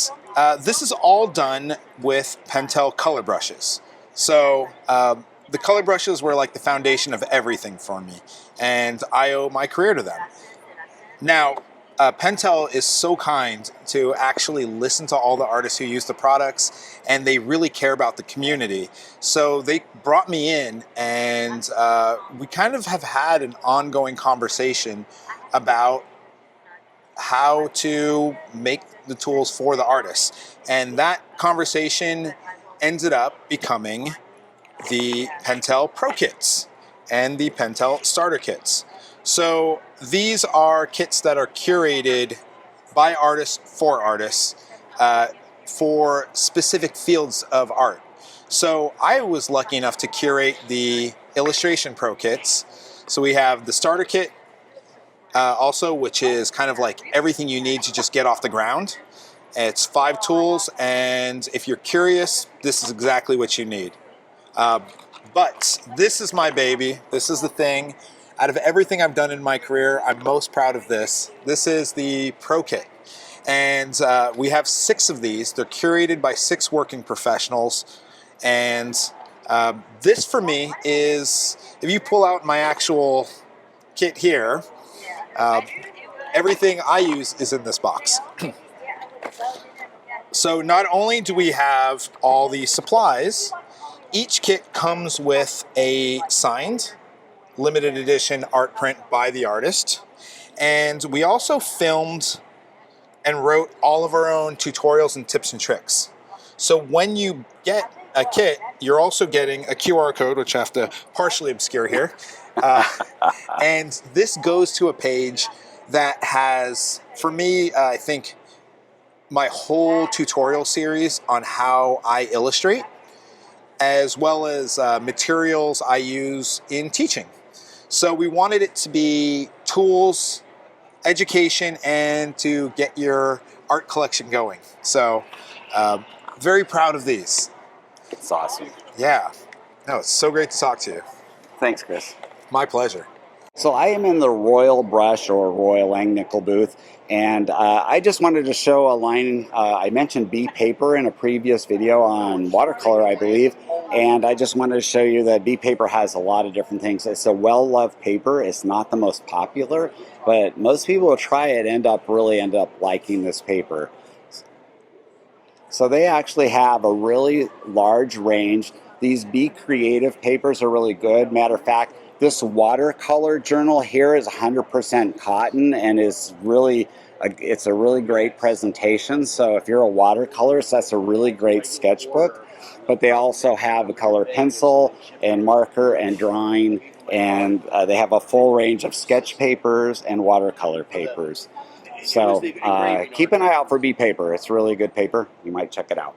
this is all done with Pentel color brushes. So the color brushes were like the foundation of everything for me, and I owe my career to them. Now, Pentel is so kind to actually listen to all the artists who use the products, and they really care about the community. So they brought me in, and we kind of have had an ongoing conversation about how to make the tools for the artists. And that conversation ended up becoming the Pentel Pro Kits and the Pentel Starter Kits. So these are kits that are curated by artists for specific fields of art. So I was lucky enough to curate the Illustration Pro Kits. So we have the Starter Kit also, which is kind of like everything you need to just get off the ground. It's 5 tools, and if you're curious, this is exactly what you need. But this is my baby. This is the thing. Out of everything I've done in my career, I'm most proud of this. This is the Pro Kit. And we have 6 of these. They're curated by 6 working professionals. And this for me is, if you pull out my actual kit here, everything I use is in this box. So not only do we have all the supplies, each kit comes with a signed limited edition art print by the artist. And we also filmed and wrote all of our own tutorials and tips and tricks. So when you get a kit, you're also getting a QR code, which I have to partially obscure here. And this goes to a page that has, for me, I think, my whole tutorial series on how I illustrate, as well as materials I use in teaching. So we wanted it to be tools, education, and to get your art collection going. So very proud of these. It's awesome. Yeah. No, it's so great to talk to you. Thanks, Chris. My pleasure. So I am in the Royal Brush or Royal Langnickel booth, and I just wanted to show a line. I mentioned B paper in a previous video on watercolor, I believe, and I just wanted to show you that B paper has a lot of different things. It's a well-loved paper. It's not the most popular, but most people who try it really end up liking this paper. So they actually have a really large range. These Be Creative papers are really good. Matter of fact, this watercolor journal here is 100% cotton and is really, it's a really great presentation. So if you're a watercolorist, that's a really great sketchbook. But they also have a color pencil and marker and drawing, and they have a full range of sketch papers and watercolor papers. So keep an eye out for B paper. It's really good paper. You might check it out.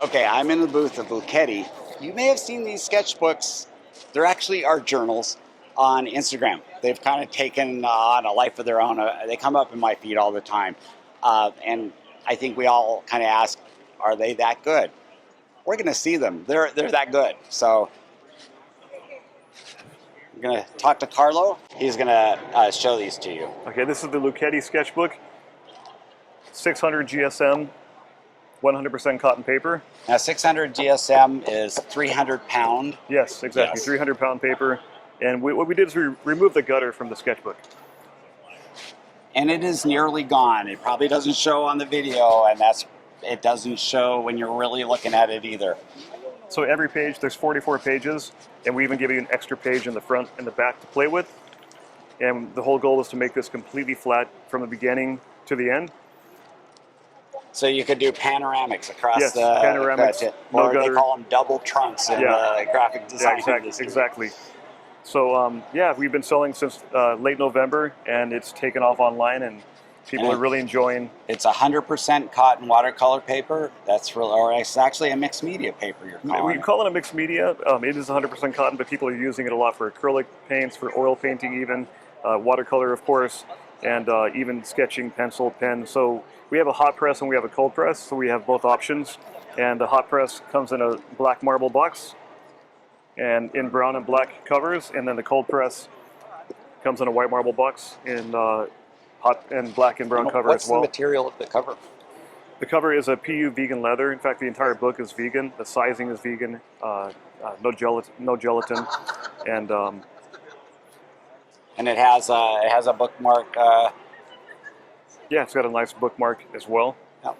Okay, I'm in the booth of Luchetti. You may have seen these sketchbooks. They're actually art journals on Instagram. They've kind of taken on a life of their own. They come up in my feed all the time. And I think we all kind of ask, are they that good? We're going to see them. They're that good. So I'm going to talk to Carlo. He's going to show these to you. Okay, this is the Luchetti sketchbook. 600 GSM, 100% cotton paper. Now 600 GSM is 300 pound. Yes, exactly, yes. 300 pound paper. And what we did is we removed the gutter from the sketchbook. And it is nearly gone. It probably doesn't show on the video, and it doesn't show when you're really looking at it either. So every page, there's 44 pages, and we even give you an extra page in the front and the back to play with. And the whole goal is to make this completely flat from the beginning to the end. So you could do panoramics across yes, the panoramics, or they call them double trunks in the graphic design industry. Exactly. So yeah, we've been selling since late November, and it's taken off online, and people are really enjoying. It's 100% cotton watercolor paper. That's real, or it's actually a mixed media paper. You're calling we call it a mixed media. It is 100% cotton, but people are using it a lot for acrylic paints, for oil painting, even watercolor, of course, and even sketching, pencil, pen. So we have a hot press and we have a cold press, so we have both options. And the hot press comes in a black marble box and in brown and black covers, and then the cold press comes in a white marble box in hot and black and brown cover as well. What's the material of the cover? The cover is a PU vegan leather. In fact, the entire book is vegan. The sizing is vegan, no gelatin, and it has a bookmark. Yeah, it's got a nice bookmark as well. Yeah.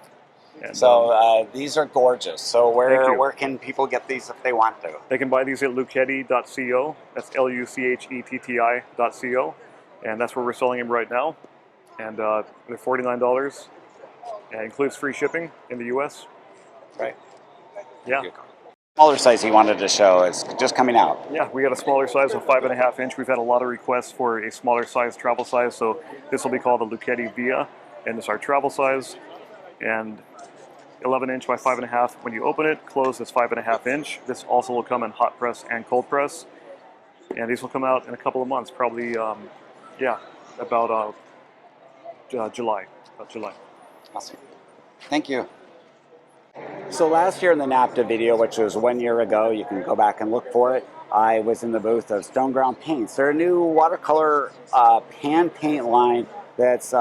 And, so these are gorgeous. So where can people get these if they want to? They can buy these at Luchetti.co. That's Luchetti.co, and that's where we're selling them right now. and they're $49. And it includes free shipping in the U.S. Right. Yeah. Smaller size he wanted to show is just coming out. Yeah, we got a smaller size of 5.5 inch. We've had a lot of requests for a smaller size travel size, so this will be called the Luchetti Via, and it's our travel size. And 11 inch by 5.5. When you open it, close is 5.5 inch. This also will come in hot press and cold press, and these will come out in a couple of months, probably, yeah, about July. About July. Awesome. Thank you. So last year in the NAPTA video, which was 1 year ago, you can go back and look for it, I was in the booth of Stoneground Paints. They're a new watercolor hand paint line that's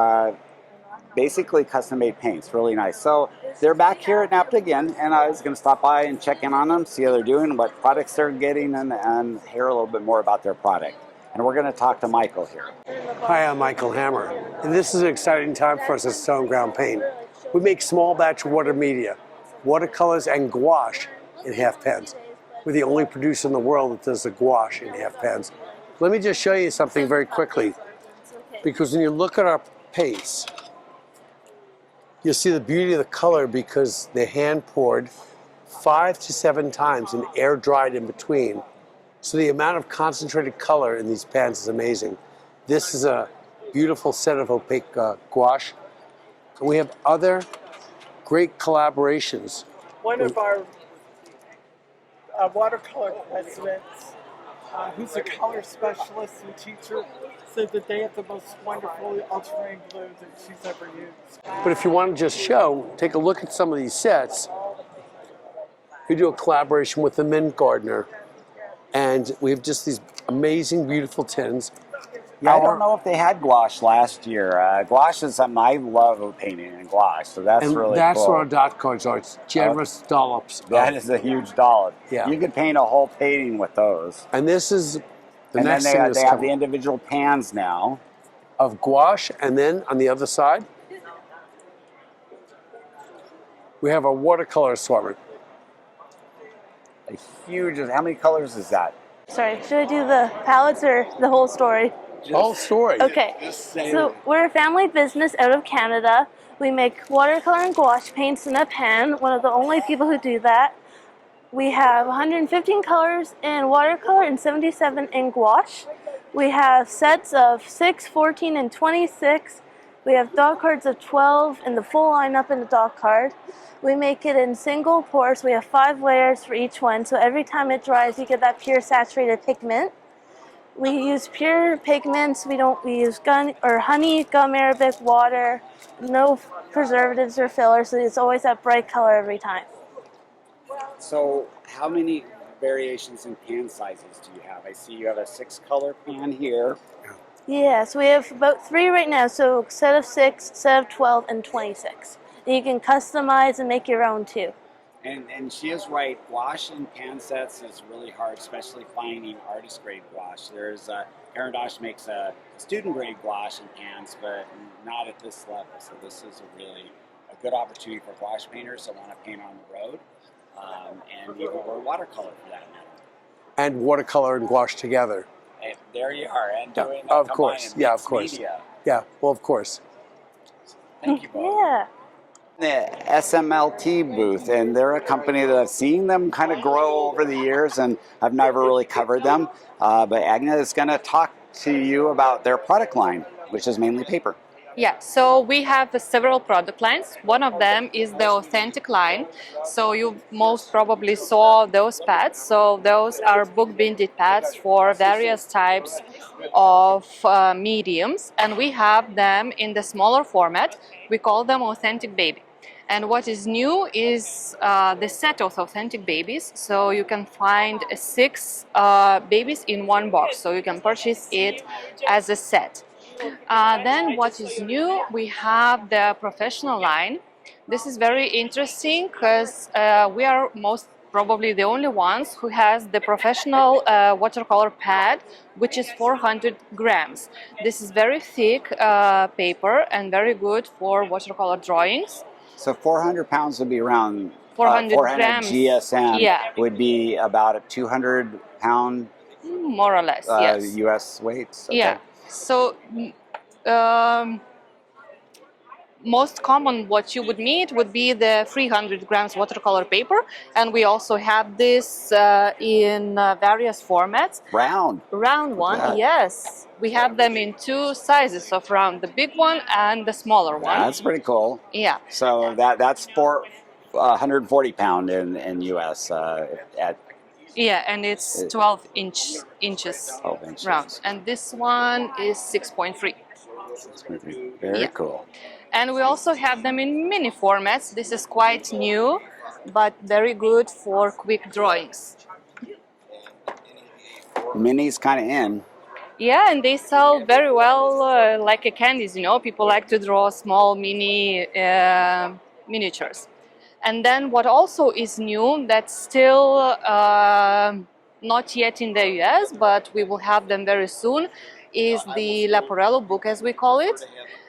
basically custom-made paints, really nice. So they're back here at NAPTA again, and I was going to stop by and check in on them, see how they're doing, what products they're getting, and hear a little bit more about their product. And we're going to talk to Michael here. Hi, I'm Michael Hammer, and this is an exciting time for us at Stoneground Paint. We make small batch water media, watercolors and gouache in half pens. We're the only producer in the world that does the gouache in half pens. Let me just show you something very quickly, because when you look at our paints, you'll see the beauty of the color because they're hand poured 5 to 7 times and air dried in between. So the amount of concentrated color in these pens is amazing. This is a beautiful set of opaque gouache. And we have other great collaborations. One of our watercolor presidents, who's a color specialist and teacher, said that they have the most wonderful ultramarine blue that she's ever used. But if you want to just show, take a look at some of these sets. We do a collaboration with the Mint Gardener, and we have just these amazing, beautiful tins. I don't know if they had gouache last year. Gouache is something I love painting in gouache, so that's really cool. That's where our dot cards are. It's generous dollops. That is a huge dollop. Yeah. You could paint a whole painting with those. And this is the and next then thing they that's have coming. the individual pans now. Of gouache, and then on the other side, we have our watercolor assortment. A huge, how many colors is that? Sorry, should I do the palettes or the whole story? Whole story. Okay, so we're a family business out of Canada. We make watercolor and gouache paints in a pen, one of the only people who do that. We have 115 colors in watercolor and 77 in gouache. We have sets of 6, 14, and 26. We have dot cards of 12 and the full lineup in the dot card. We make it in single pours. We have 5 layers for each one, so every time it dries, you get that pure saturated pigment. We use pure pigments. We use honey, gum arabic, water, no preservatives or fillers, so it's always that bright color every time. So how many variations in pan sizes do you have? I see you have a 6-color pan here. Yeah, so we have about 3 right now, so set of 6, set of 12, and 26. And you can customize and make your own too. And she is right, gouache in pan sets is really hard, especially finding artist-grade gouache. There's, Caran d'Ache makes a student-grade gouache in pans, but not at this level. So this is a good opportunity for gouache painters that want to paint on the road, and even or watercolor for that matter. And watercolor and gouache together. And there you are, and doing Of course, yeah, of course. Media. Yeah, well, of course. Thank you, both. Yeah. The SMLT booth, and they're a company that I've seen them kind of grow over the years, and I've never really covered them. But Agnes is going to talk to you about their product line, which is mainly paper. Yeah, so we have several product lines. One of them is the Authentic line. So you most probably saw those pads. So those are book-binded pads for various types of mediums. And we have them in the smaller format. We call them Authentic Baby. And what is new is the set of Authentic Babies. So you can find 6 babies in one box. So you can purchase it as a set. Then what is new, we have the professional line. This is very interesting because we are most probably the only ones who has the professional watercolor pad, which is 400 grams. This is very thick paper and very good for watercolor drawings. So 400 pounds would be around 400 grams. GSM, yeah, would be about a 200 pound more or less, yes. US weights. Okay. Yeah. So most common what you would need would be the 300 grams watercolor paper, and we also have this in various formats. Round. Round one, that. yes. We have them in two sizes of round, the big one and the smaller one. That's pretty cool. Yeah. So that's for 140 pound in US at. Yeah, and it's 12 inches 12 inches. round, and this one is 6.3. Very cool. And we also have them in mini formats. This is quite new, but very good for quick drawings. Mini's kind of in. Yeah, and they sell very well like a candies, you know. People like to draw small mini miniatures. And then what also is new, that's still not yet in the US, but we will have them very soon, is the Leporello book, as we call it.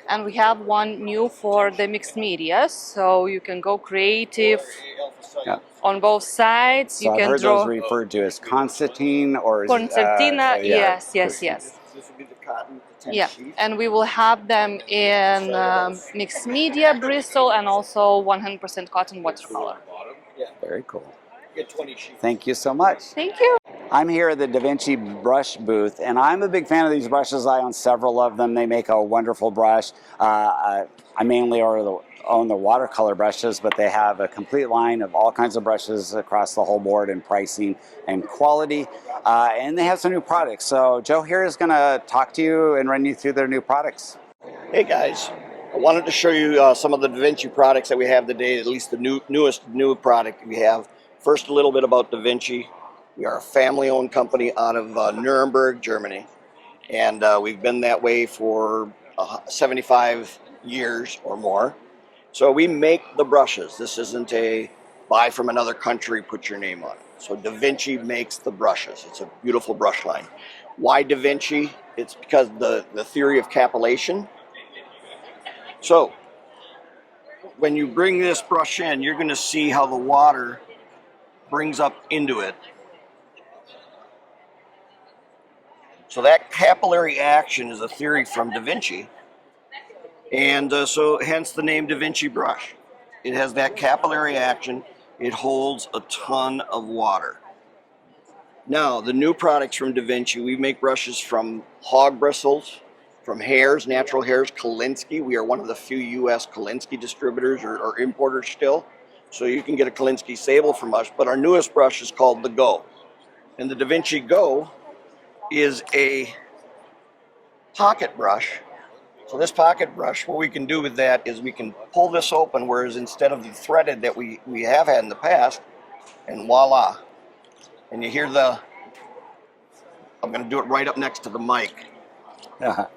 And we have one new for the mixed media, so you can go creative on both sides. So you I've can heard draw those referred to as concertina or concertina. yeah. Yes. This would be the cotton. Yeah, and we will have them in mixed media, bristle, and also 100% cotton watercolor. Very cool. Get 20 sheets. Thank you so much. Thank you. I'm here at the Da Vinci brush booth, and I'm a big fan of these brushes. I own several of them. They make a wonderful brush. I mainly own the watercolor brushes, but they have a complete line of all kinds of brushes across the whole board in pricing and quality. And they have some new products. So Joe here is going to talk to you and run you through their new products. Hey guys, I wanted to show you some of the Da Vinci products that we have today, at least the newest product we have. First, a little bit about Da Vinci. We are a family-owned company out of Nuremberg, Germany, and we've been that way for 75 years or more. So we make the brushes. This isn't a buy from another country, put your name on it. So Da Vinci makes the brushes. It's a beautiful brush line. Why Da Vinci? It's because the theory of capillation. So when you bring this brush in, you're going to see how the water brings up into it. So that capillary action is a theory from Da Vinci, and so hence the name Da Vinci brush. It has that capillary action. It holds a ton of water. Now, the new products from Da Vinci, we make brushes from hog bristles, from hairs, natural hairs, Kolinsky. We are one of the few U.S. Kolinsky distributors or importers still. So you can get a Kolinsky sable from us, but our newest brush is called the Go. And the Da Vinci Go is a pocket brush. So this pocket brush, what we can do with that is we can pull this open, whereas instead of the threaded that we have had in the past, and voila. And you hear the, I'm going to do it right up next to the mic. So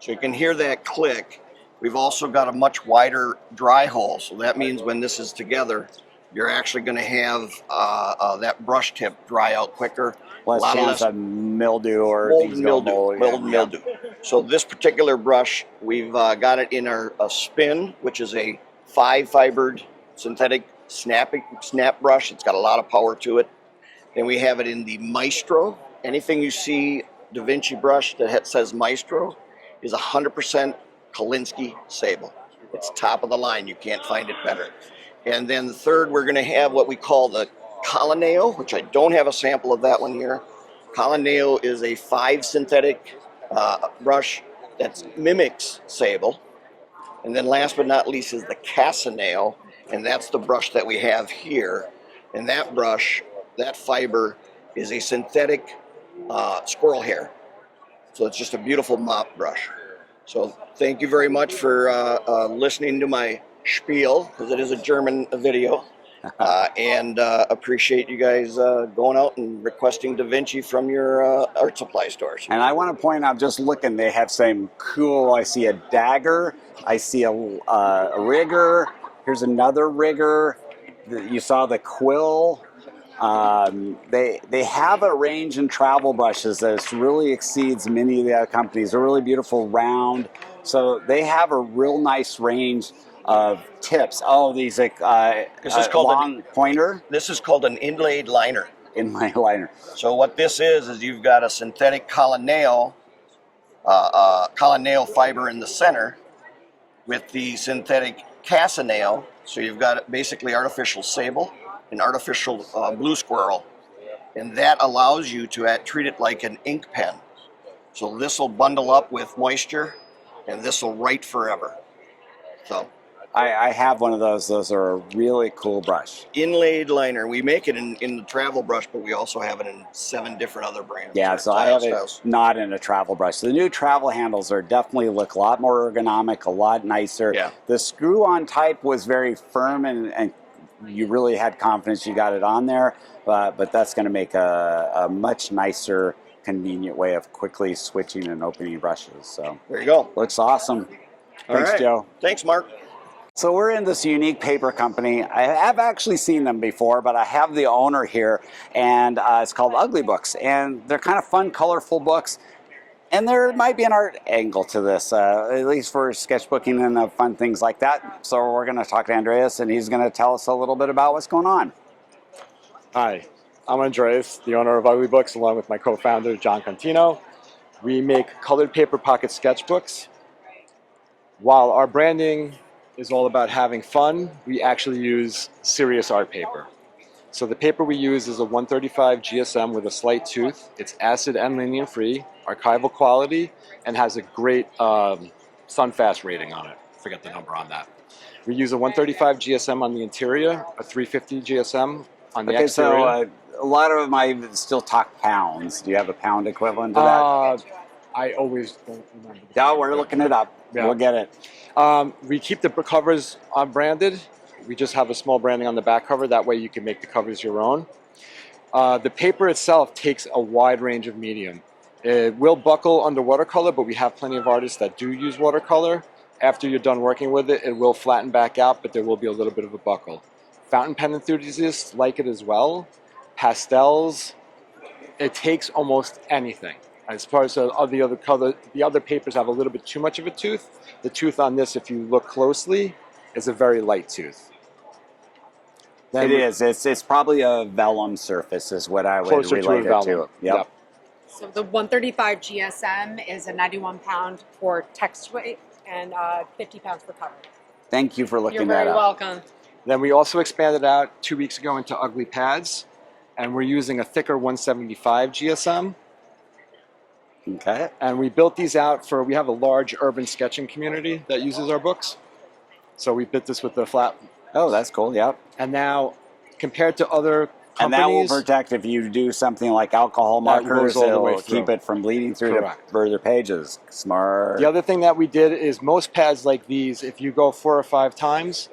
you can hear that click. We've also got a much wider dry hole, so that means when this is together, you're actually going to have that brush tip dry out quicker. Less chance of mildew or things going mildew. So this particular brush, we've got it in a spin, which is a 5-fibered synthetic snap brush. It's got a lot of power to it. Then we have it in the Maestro. Anything you see Da Vinci brush that says Maestro is 100% Kolinsky sable. It's top of the line. You can't find it better. And then the third, we're going to have what we call the Coloneo, which I don't have a sample of that one here. Coloneo is a 5 synthetic brush that mimics sable. And then last but not least is the Casaneo, and that's the brush that we have here. And that brush, that fiber, is a synthetic squirrel hair. So it's just a beautiful mop brush. So thank you very much for listening to my spiel, because it is a German video. And appreciate you guys going out and requesting Da Vinci from your art supply stores. And I want to point out, just looking, they have some cool, I see a dagger, I see a rigger, here's another rigger, you saw the quill. They have a range in travel brushes that really exceeds many of the other companies. They're really beautiful, round. So they have a real nice range of tips. Oh, these this is called long pointer. This is called an inlaid liner. Inlaid liner. So what this is you've got a synthetic Coloneo fiber in the center, with the synthetic cassinail. So you've got basically artificial sable and artificial blue squirrel. And that allows you to treat it like an ink pen. So this will bundle up with moisture, and this will write forever. So I have one of those. Those are a really cool brush. Inlaid liner. We make it in the travel brush, but we also have it in 7 different other brands. Yeah, so I have it not in a travel brush. The new travel handles are definitely look a lot more ergonomic, a lot nicer. Yeah. The screw-on type was very firm, and you really had confidence you got it on there. But that's going to make a much nicer, convenient way of quickly switching and opening brushes. So there you go. Looks awesome. All Thanks, right. Joe. Thanks, Mark. So we're in this unique paper company. I have actually seen them before, but I have the owner here, and it's called Uglybooks, and they're kind of fun, colorful books. And there might be an art angle to this, at least for sketchbooking and fun things like that. So we're going to talk to Andreas, and he's going to tell us a little bit about what's going on. Hi, I'm Andreas, the owner of Uglybooks, along with my co-founder, John Contino. We make colored paper pocket sketchbooks. While our branding is all about having fun, we actually use serious art paper. So the paper we use is a 135 GSM with a slight tooth. It's acid and lignin free, archival quality, and has a great Sunfast rating on it. Forget the number on that. We use a 135 GSM on the interior, a 350 GSM on the exterior. So a lot of them I still talk pounds. Do you have a pound equivalent to that? I always don't remember. Yeah, we're looking it up. Yeah. We'll get it. We keep the covers unbranded. We just have a small branding on the back cover. That way you can make the covers your own. The paper itself takes a wide range of medium. It will buckle under watercolor, but we have plenty of artists that do use watercolor. After you're done working with it, it will flatten back out, but there will be a little bit of a buckle. Fountain pen enthusiasts like it as well. Pastels, it takes almost anything. As far as the other color, the other papers have a little bit too much of a tooth. The tooth on this, if you look closely, is a very light tooth. It is. It's probably a vellum surface is what I would relate it to. Yep. So the 135 GSM is a 91 pound for text weight and 50 pounds for cover. Thank you for looking You're that very up. welcome. Then we also expanded out 2 weeks ago into ugly pads, and we're using a thicker 175 GSM. Okay. And we built these out for, we have a large urban sketching community that uses our books. So we bit this with the flat. Oh, that's cool, yep. And now, compared to other companies. And that will protect if you do something like alcohol markers, it'll keep it from bleeding through to further pages. Smart. The other thing that we did is most pads like these, if you go 4 or 5 times,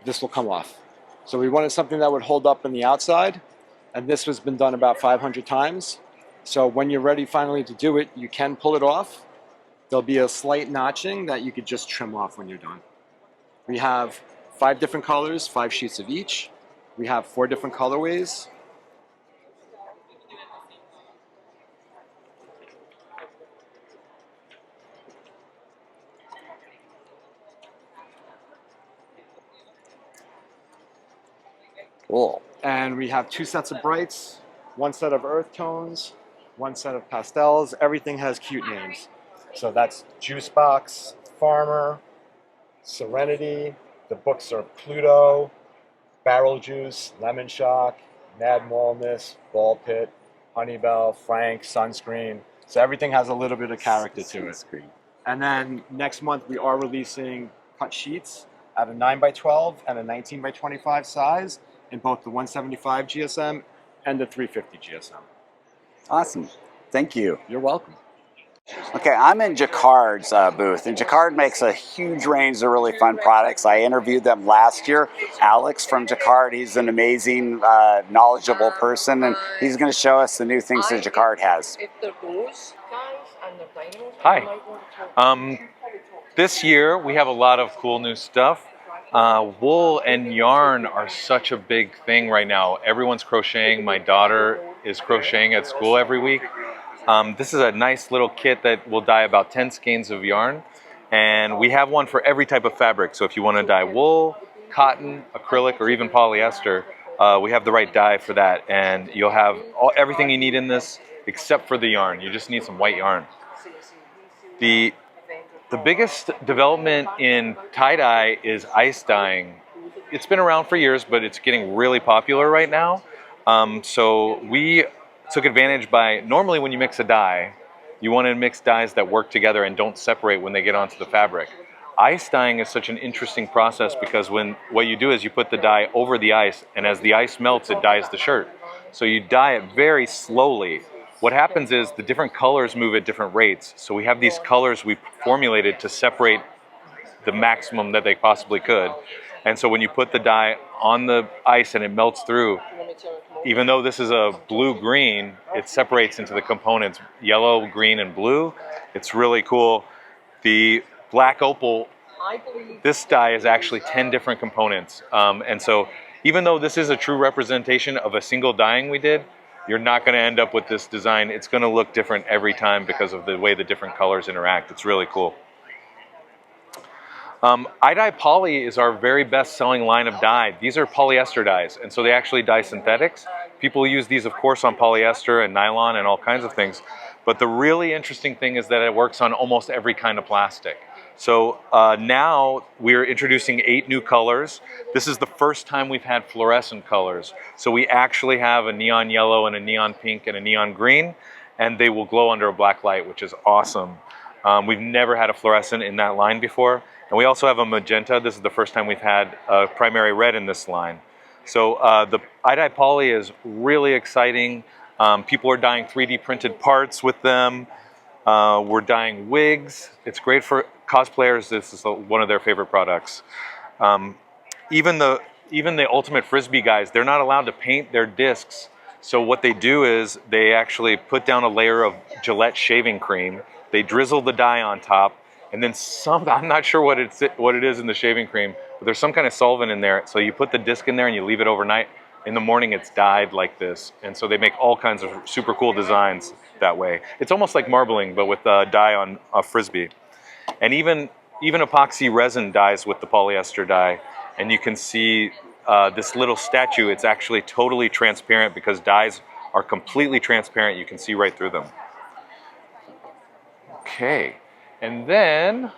this will come off. So we wanted something that would hold up on the outside, and this has been done about 500 times. So when you're ready finally to do it, you can pull it off. There'll be a slight notching that you could just trim off when you're done. We have 5 different colors, 5 sheets of each. We have 4 different colorways. Cool. And we have 2 sets of brights, 1 set of earth tones, 1 set of pastels. Everything has cute names. So that's Juice Box, Farmer, Serenity. The books are Pluto, Barrel Juice, Lemon Shock, Mad Walnut, Ball Pit, Honeybell, Frank, Sunscreen. So everything has a little bit of character to it. And then next month we are releasing cut sheets at a 9x12 and a 19x25 size in both the 175 GSM and the 350 GSM. Awesome. Thank you. You're welcome. Okay, I'm in Jacquard's booth, and Jacquard makes a huge range of really fun products. I interviewed them last year. Alex from Jacquard, he's an amazing, knowledgeable person, and he's going to show us the new things that Jacquard has. Hi. This year we have a lot of cool new stuff. Wool and yarn are such a big thing right now. Everyone's crocheting. My daughter is crocheting at school every week. This is a nice little kit that will dye about 10 skeins of yarn, and we have one for every type of fabric. So if you want to dye wool, cotton, acrylic, or even polyester, we have the right dye for that, and you'll have everything you need in this except for the yarn. You just need some white yarn. The The biggest development in tie-dye is ice dyeing. It's been around for years, but it's getting really popular right now. So we took advantage by, normally when you mix a dye, you want to mix dyes that work together and don't separate when they get onto the fabric. Ice dyeing is such an interesting process because what you do is you put the dye over the ice, and as the ice melts, it dyes the shirt. So you dye it very slowly. What happens is the different colors move at different rates. So we have these colors we formulated to separate the maximum that they possibly could. And so when you put the dye on the ice and it melts through, even though this is a blue-green, it separates into the components, yellow, green, and blue. It's really cool. The black opal, this dye is actually 10 different components. And so even though this is a true representation of a single dyeing we did, you're not going to end up with this design. It's going to look different every time because of the way the different colors interact. It's really cool. iDye Poly is our very best selling line of dye. These are polyester dyes, and so they actually dye synthetics. People use these, of course, on polyester and nylon and all kinds of things. But the really interesting thing is that it works on almost every kind of plastic. So now we're introducing 8 new colors. This is the first time we've had fluorescent colors. So we actually have a neon yellow and a neon pink and a neon green, and they will glow under a black light, which is awesome. We've never had a fluorescent in that line before. And we also have a magenta. This is the first time we've had a primary red in this line. So the iDye Poly is really exciting. People are dyeing 3D printed parts with them. We're dyeing wigs. It's great for cosplayers. This is one of their favorite products. Even the Ultimate Frisbee guys, they're not allowed to paint their discs. So what they do is they actually put down a layer of Gillette shaving cream. They drizzle the dye on top, and then I'm not sure what it is in the shaving cream, but there's some kind of solvent in there. So you put the disc in there and you leave it overnight. In the morning it's dyed like this. And so they make all kinds of super cool designs that way. It's almost like marbling, but with dye on a Frisbee. And even epoxy resin dyes with the polyester dye. And you can see this little statue, it's actually totally transparent because dyes are completely transparent. You can see right through them. Okay, and then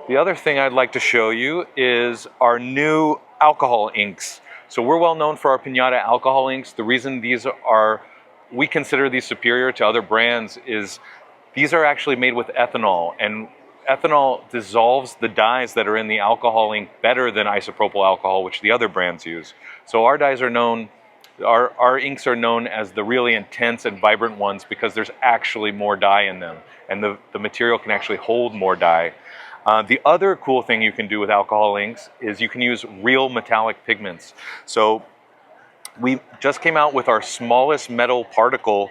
the other thing I'd like to show you is our new alcohol inks. So we're well known for our Pinata alcohol inks. The reason we consider these superior to other brands is these are actually made with ethanol, and ethanol dissolves the dyes that are in the alcohol ink better than isopropyl alcohol, which the other brands use. So our dyes are known, our inks are known as the really intense and vibrant ones because there's actually more dye in them, and the material can actually hold more dye. The other cool thing you can do with alcohol inks is you can use real metallic pigments. So we just came out with our smallest metal particle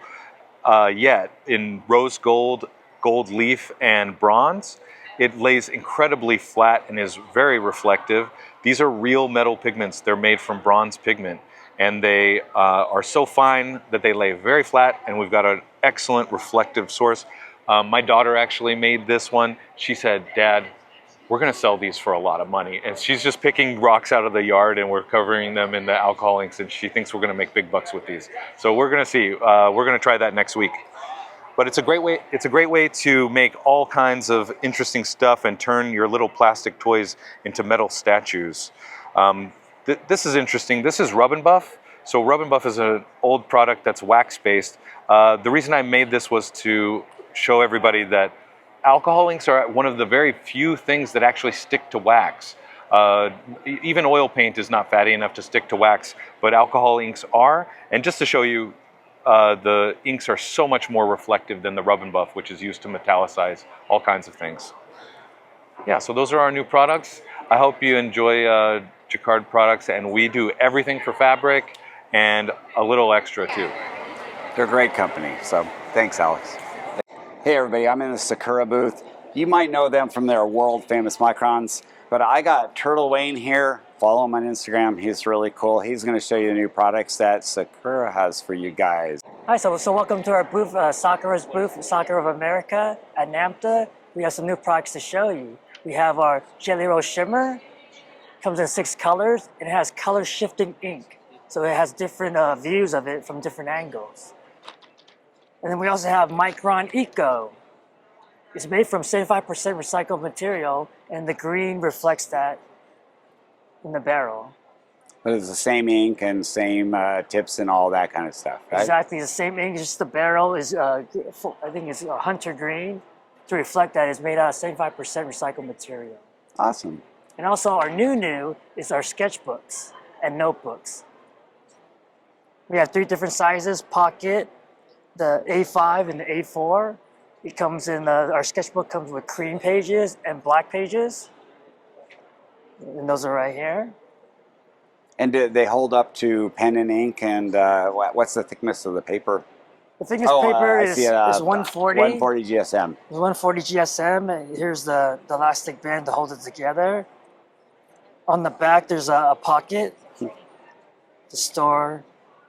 yet in rose gold, gold leaf, and bronze. It lays incredibly flat and is very reflective. These are real metal pigments. They're made from bronze pigment, and they are so fine that they lay very flat, and we've got an excellent reflective source. My daughter actually made this one. She said, "Dad, we're going to sell these for a lot of money." And she's just picking rocks out of the yard and we're covering them in the alcohol inks, and she thinks we're going to make big bucks with these. So we're going to see. We're going to try that next week. But it's a great way to make all kinds of interesting stuff and turn your little plastic toys into metal statues. This is interesting. This is Rub and Buff. So Rub and Buff is an old product that's wax-based. The reason I made this was to show everybody that alcohol inks are one of the very few things that actually stick to wax. Even oil paint is not fatty enough to stick to wax, but alcohol inks are. And just to show you, the inks are so much more reflective than the Rub and Buff, which is used to metallicize all kinds of things. Yeah, so those are our new products. I hope you enjoy Jacquard Products, and we do everything for fabric and a little extra too. They're a great company, so thanks, Alex. Hey everybody, I'm in the Sakura booth. You might know them from their world famous microns, but I got Turtle Wayne here. Follow him on Instagram, he's really cool. He's gonna show you the new products that Sakura has for you guys. Hi, so welcome to our booth, Sakura's booth, Sakura of America at NAMTA. We have some new products to show you. We have our Jelly Roll Shimmer, comes in 6 colors, and it has color shifting ink. So it has different views of it from different angles. And then we also have Micron Eco. It's made from 75% recycled material, and the green reflects that in the barrel. But it's the same ink and same tips and all that kind of stuff, right? Exactly the same ink, just the barrel is, I think it's a hunter green. To reflect that, it's made out of 75% recycled material. Awesome. And also our new is our sketchbooks and notebooks. We have 3 different sizes: pocket, the A5 and the A4. It comes in, our sketchbook comes with cream pages and black pages. And those are right here. And do they hold up to pen and ink? And what's the thickness of the paper? The thickness paper is 140. 140 GSM. It's 140 GSM. And here's the elastic band to hold it together. On the back, there's a pocket to store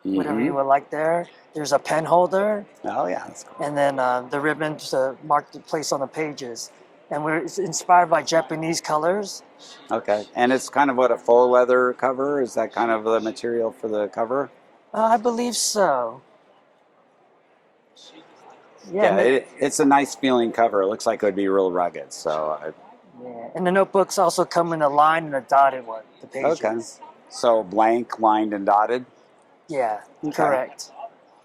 whatever you would like there. There's a pen holder. Oh yeah, that's cool. And then the ribbon to mark the place on the pages. And it's inspired by Japanese colors. Okay, and it's kind of what, a faux leather cover? Is that kind of the material for the cover? I believe so. Yeah, it's a nice feeling cover. It looks like it would be real rugged. So. Yeah, and the notebooks also come in a line and a dotted one. The pages. Okay. So blank, lined, and dotted. Yeah, correct.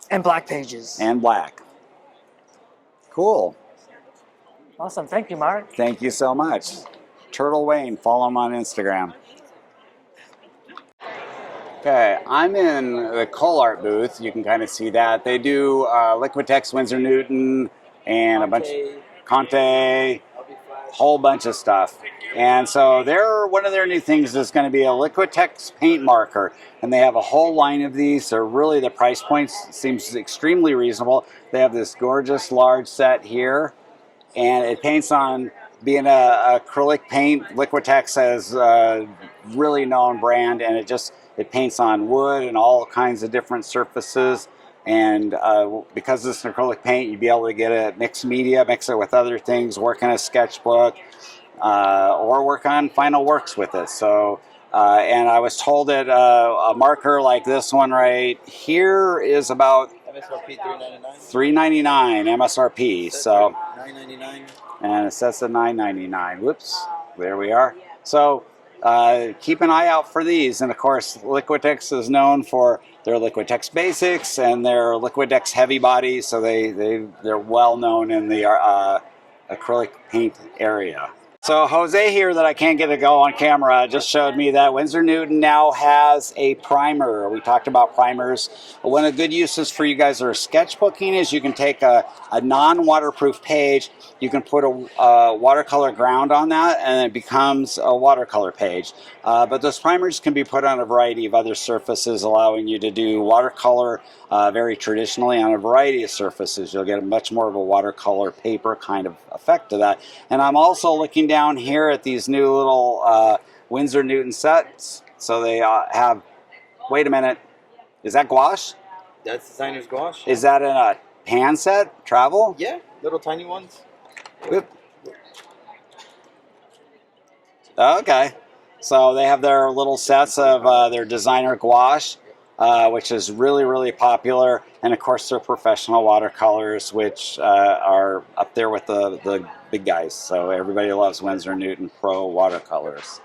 And black pages. And black. Cool. Awesome. Thank you, Mark. Thank you so much. Turtle Wayne, follow him on Instagram. Okay, I'm in the Colart booth. You can kind of see that. They do Liquitex, Winsor Newton, and a bunch of Conte, whole bunch of stuff. And so one of their new things is going to be a Liquitex paint marker. And they have a whole line of these. So really the price point seems extremely reasonable. They have this gorgeous large set here. And it paints on, being a acrylic paint, Liquitex is a really known brand, and it paints on wood and all kinds of different surfaces. And because it's an acrylic paint, you'd be able to get it mixed media, mix it with other things, work in a sketchbook, or work on final works with it. So, and I was told that a marker like this one right here is about MSRP $3.99. $3.99 MSRP. So $9.99. And it says at $9.99. Whoops, there we are. So keep an eye out for these. And of course, Liquitex is known for their Liquitex Basics and their Liquitex Heavy Body. So they're well known in the acrylic paint area. So Jose here, that I can't get to go on camera, just showed me that Winsor Newton now has a primer. We talked about primers. One of the good uses for you guys that are sketchbooking is you can take a non-waterproof page, you can put a watercolor ground on that, and it becomes a watercolor page. But those primers can be put on a variety of other surfaces, allowing you to do watercolor very traditionally on a variety of surfaces. You'll get much more of a watercolor paper kind of effect to that. And I'm also looking down here at these new little Winsor Newton sets. So they have, wait a minute, is that gouache? That's designer's gouache. Is that in a pan set, travel? Yeah, little tiny ones. Oop. Okay, so they have their little sets of their designer gouache, which is really, really popular. And of course, their professional watercolors, which are up there with the big guys. So everybody loves Winsor Newton Pro watercolors.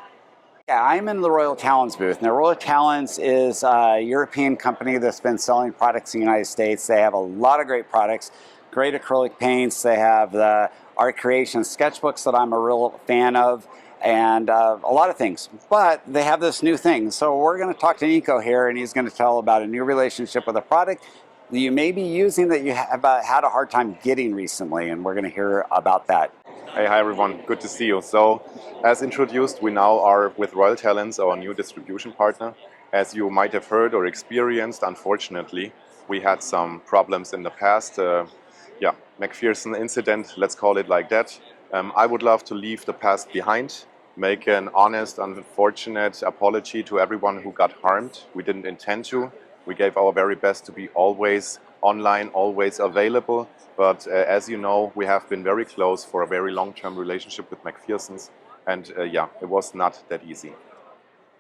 Yeah, I'm in the Royal Talens booth. Now, Royal Talens is a European company that's been selling products in the United States. They have a lot of great products, great acrylic paints. They have the art creation sketchbooks that I'm a real fan of, and a lot of things. But they have this new thing. So we're going to talk to Nico here, and he's going to tell about a new relationship with a product that you may be using that you have had a hard time getting recently, and we're going to hear about that. Hey, hi everyone, good to see you. So, as introduced, we now are with Royal Talens, our new distribution partner. As you might have heard or experienced, unfortunately, we had some problems in the past. McPherson incident, let's call it like that. I would love to leave the past behind, make an honest, unfortunate apology to everyone who got harmed. We didn't intend to. We gave our very best to be always online, always available. But as you know, we have been very close for a very long-term relationship with McPherson's. And it was not that easy.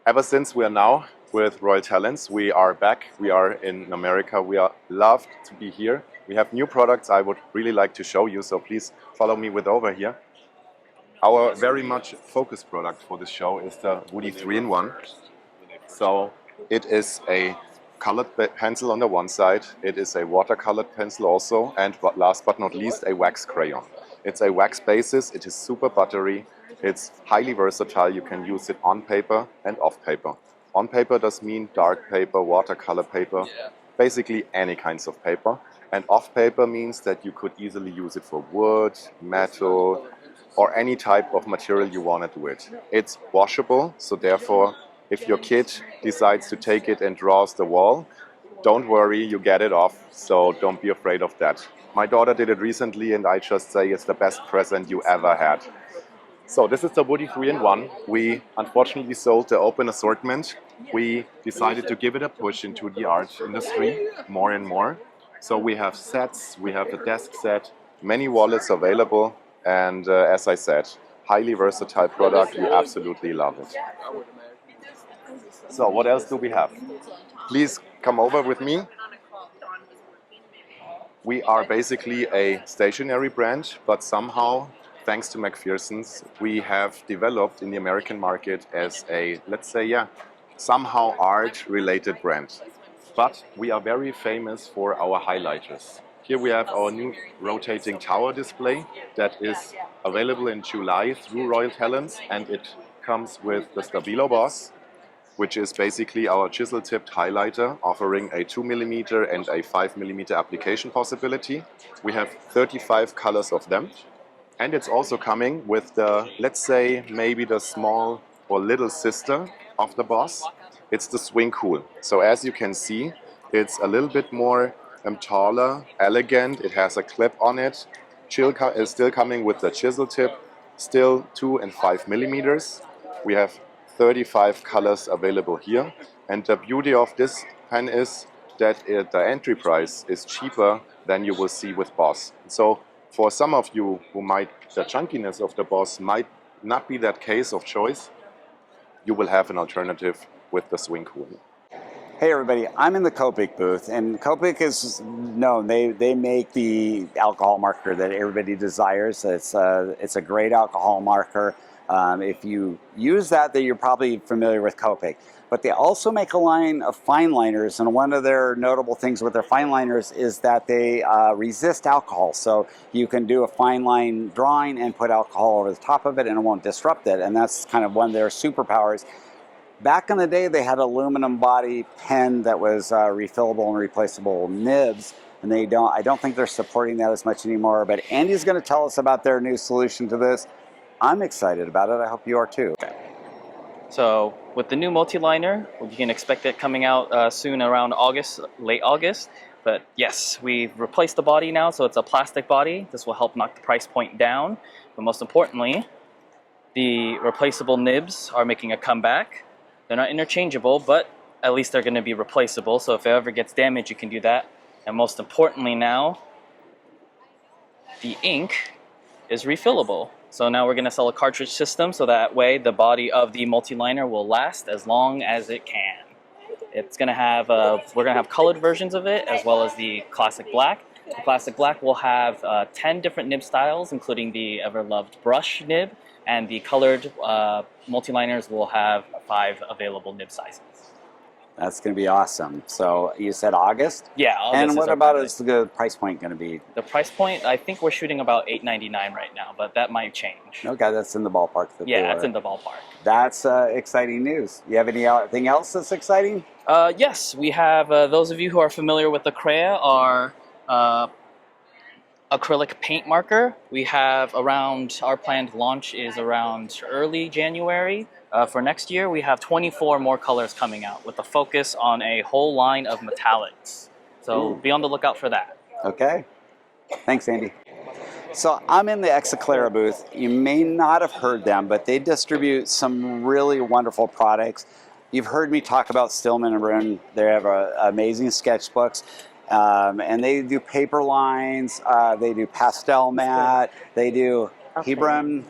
Ever since we are now with Royal Talens, we are back. We are in America. We are loved to be here. We have new products I would really like to show you, so please follow me with over here. Our very much focused product for this show is the Woody 3-in-1. So it is a colored pencil on the one side, it is a watercolored pencil also, and last but not least, a wax crayon. It's a wax basis, it is super buttery, it's highly versatile, you can use it on paper and off paper. On paper does mean dark paper, watercolor paper, basically any kinds of paper. And off paper means that you could easily use it for wood, metal, or any type of material you want to do it. It's washable, so therefore, if your kid decides to take it and draws the wall, don't worry, you get it off, so don't be afraid of that. My daughter did it recently, and I just say it's the best present you ever had. So this is the Woody 3-in-1. We unfortunately sold the open assortment. We decided to give it a push into the art industry more and more. So we have sets, we have a desk set, many wallets available, and as I said, highly versatile product, you absolutely love it. So what else do we have? Please come over with me. We are basically a stationery brand, but somehow, thanks to McPherson's, we have developed in the American market as a, let's say, somehow art-related brand. But we are very famous for our highlighters. Here we have our new rotating tower display that is available in July through Royal Talents, and it comes with the Stabilo Boss, which is basically our chisel-tipped highlighter offering a 2mm and a 5mm application possibility. We have 35 colors of them. And it's also coming with the, let's say, maybe the small or little sister of the Boss. It's the Swing Cool. So as you can see, it's a little bit more taller, elegant. It has a clip on it. Is still coming with the chisel tip, still 2 and 5mm. We have 35 colors available here, and the beauty of this pen is that the entry price is cheaper than you will see with Boss. So for some of you who might, the chunkiness of the Boss might not be that case of choice, you will have an alternative with the Swing Cool. Hey everybody, I'm in the Copic booth, and Copic is known, they make the alcohol marker that everybody desires. It's a great alcohol marker. If you use that, then you're probably familiar with Copic. But they also make a line of fine liners, and one of their notable things with their fine liners is that they resist alcohol. So you can do a fine line drawing and put alcohol over the top of it, and it won't disrupt it. And that's kind of one of their superpowers. Back in the day, they had aluminum body pen that was refillable and replaceable nibs, and I don't think they're supporting that as much anymore. But Andy's going to tell us about their new solution to this. I'm excited about it. I hope you are too. So with the new multi-liner, you can expect it coming out soon around August, late August. But yes, we've replaced the body now, so it's a plastic body. This will help knock the price point down. But most importantly, the replaceable nibs are making a comeback. They're not interchangeable, but at least they're going to be replaceable. So if it ever gets damaged, you can do that. And most importantly now, the ink is refillable. So now we're going to sell a cartridge system, so that way the body of the multi-liner will last as long as it can. It's going to have, we're going to have colored versions of it, as well as the classic black. The classic black will have 10 different nib styles, including the ever-loved brush nib, and the colored multi-liners will have 5 available nib sizes. That's going to be awesome. So you said August? Yeah, August. And what about is the price point going to be? The price point, I think we're shooting about $8.99 right now, but that might change. Okay, that's in the ballpark. Yeah, that's in the ballpark. That's exciting news. You have anything else that's exciting? Yes, we have, those of you who are familiar with the Crea, our acrylic paint marker. We have around, our planned launch is around early January. For next year, we have 24 more colors coming out with a focus on a whole line of metallics. So be on the lookout for that. Okay. Thanks, Andy. So I'm in the Excaclara booth. You may not have heard them, but they distribute some really wonderful products. You've heard me talk about Stillman & Brun. They have amazing sketchbooks. And they do paper lines, they do pastel mat, they do Hebron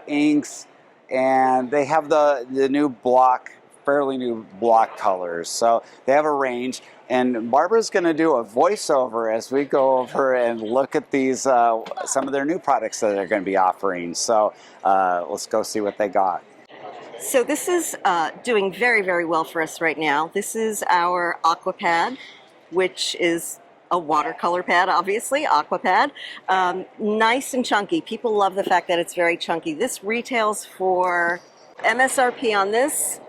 inks, and they have the new block fairly new block colors. So they have a range. And Barbara's going to do a voiceover as we go over and look at these, some of their new products that they're going to be offering. So let's go see what they got. So this is doing very, very well for us right now. This is our aqua pad, which is a watercolor pad, obviously, aqua pad. Nice and chunky. People love the fact that it's very chunky. This retails for MSRP on this,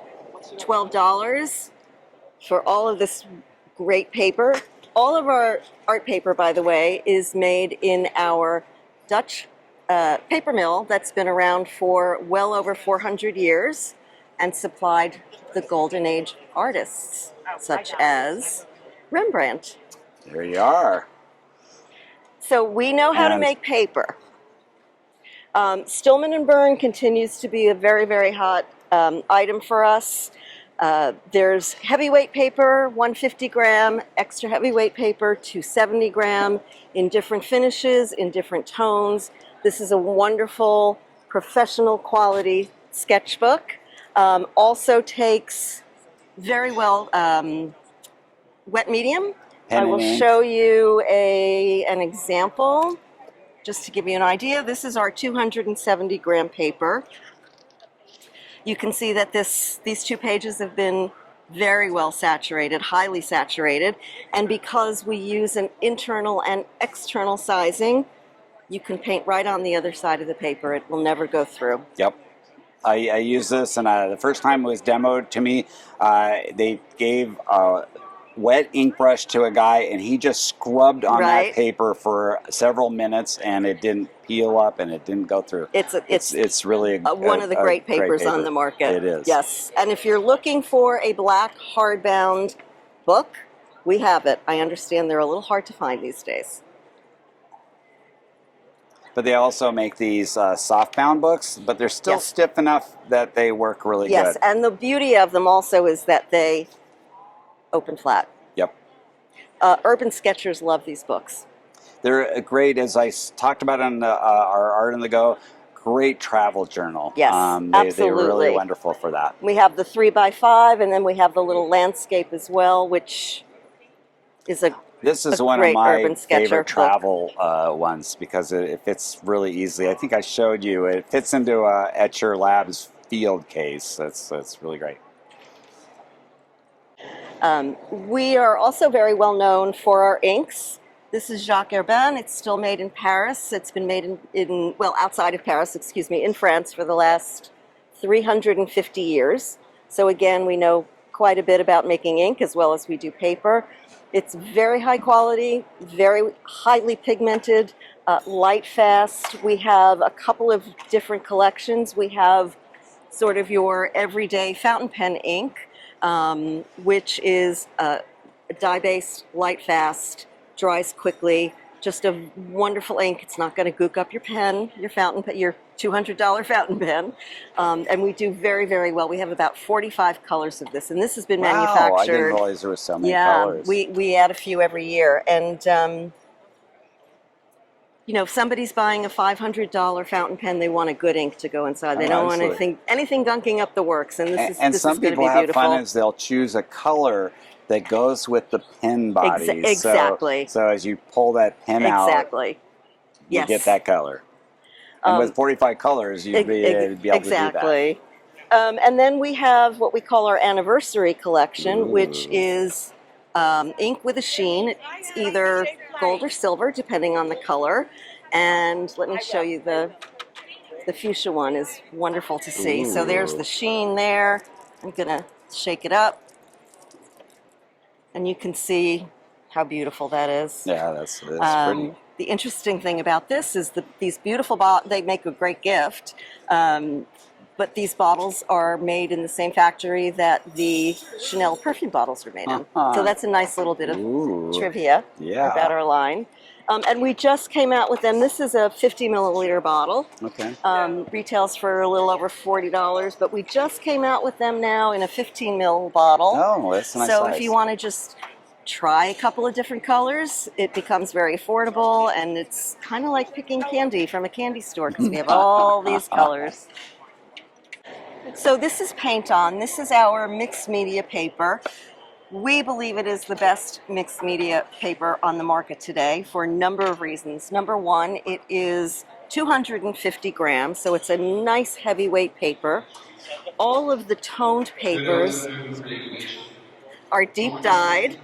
$12 for all of this great paper. All of our art paper, by the way, is made in our Dutch paper mill that's been around for well over 400 years and supplied the Golden Age artists, such as Rembrandt. There you are. So we know how to make paper. Stillman & Byrne continues to be a very, very hot item for us. There's heavyweight paper, 150 gram, extra heavyweight paper, 270 gram, in different finishes, in different tones. This is a wonderful, professional quality sketchbook. Also takes very well wet medium. I will show you an example, just to give you an idea. This is our 270 gram paper. You can see that these 2 pages have been very well saturated, highly saturated, and because we use an internal and external sizing, you can paint right on the other side of the paper. It will never go through. Yep. I use this, and the first time it was demoed to me, they gave a wet ink brush to a guy, and he just scrubbed on that paper for several minutes, and it didn't peel up, and it didn't go through. It's really one of the great papers on the market. It is. Yes, and if you're looking for a black hardbound book, we have it. I understand they're a little hard to find these days. But they also make these soft-bound books, but they're still stiff enough that they work really good. Yes, and the beauty of them also is that they open flat. Yep. Urban sketchers love these books. They're great, as I talked about on our Art on the Go, great travel journal. Yes, absolutely. They're really wonderful for that. We have the 3x5, and then we have the little landscape as well, which is This is one of my favorite travel ones because it fits really easily. I think I showed you. It fits into a Etcher Labs field case. That's really great. We are also very well known for our inks. This is Jacquard. It's still made in Paris. It's been made outside of Paris, excuse me, in France for the last 350 years. So again, we know quite a bit about making ink as well as we do paper. It's very high quality, very highly pigmented, light fast. We have a couple of different collections. We have sort of your everyday fountain pen ink, which is dye-based, light fast, dries quickly, just a wonderful ink. It's not going to gook up your pen, your fountain pen, your $200 fountain pen. And we do very, very well. We have about 45 colors of this, and this has been manufactured. I didn't realize there were so many colors. We add a few every year. And, you know, if somebody's buying a $500 fountain pen, they want a good ink to go inside. They don't want anything gunking up the works. And this is some people be have beautiful. fun is they'll choose a color that goes with the pen body. Exactly. So as you pull that pen out, you get that color. And with 45 colors, you'd be able to do that. And then we have what we call our anniversary collection, which is ink with a sheen. It's either gold or silver, depending on the color. And let me show you the fuchsia one is wonderful to see. So there's the sheen there. I'm going to shake it up. And you can see how beautiful that is. Yeah, that's pretty. The interesting thing about this is that these beautiful bottles, they make a great gift, but these bottles are made in the same factory that the Chanel perfume bottles are made in. So that's a nice little bit of trivia about our line. And we just came out with them. This is a 50 milliliter bottle. Okay. Retails for a little over $40, but we just came out with them now in a 15 ml bottle. Oh, that's a nice So size. if you want to just try a couple of different colors, it becomes very affordable, and it's kind of like picking candy from a candy store because we have all these colors. So this is Paint On. This is our mixed media paper. We believe it is the best mixed media paper on the market today for a number of reasons. Number one, it is 250 grams, so it's a nice heavyweight paper. All of the toned papers are deep dyed,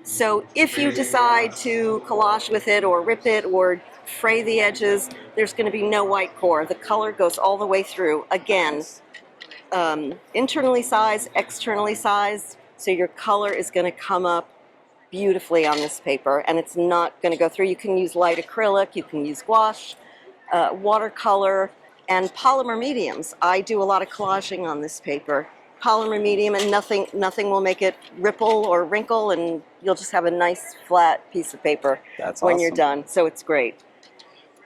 so if you decide to collage with it or rip it or fray the edges, there's going to be no white core. The color goes all the way through. Again, internally sized, externally sized, so your color is going to come up beautifully on this paper, and it's not going to go through. You can use light acrylic, you can use gouache, watercolor, and polymer mediums. I do a lot of collaging on this paper. Polymer medium, and nothing will make it ripple or wrinkle, and you'll just have a nice flat piece of paper when you're done. So it's great.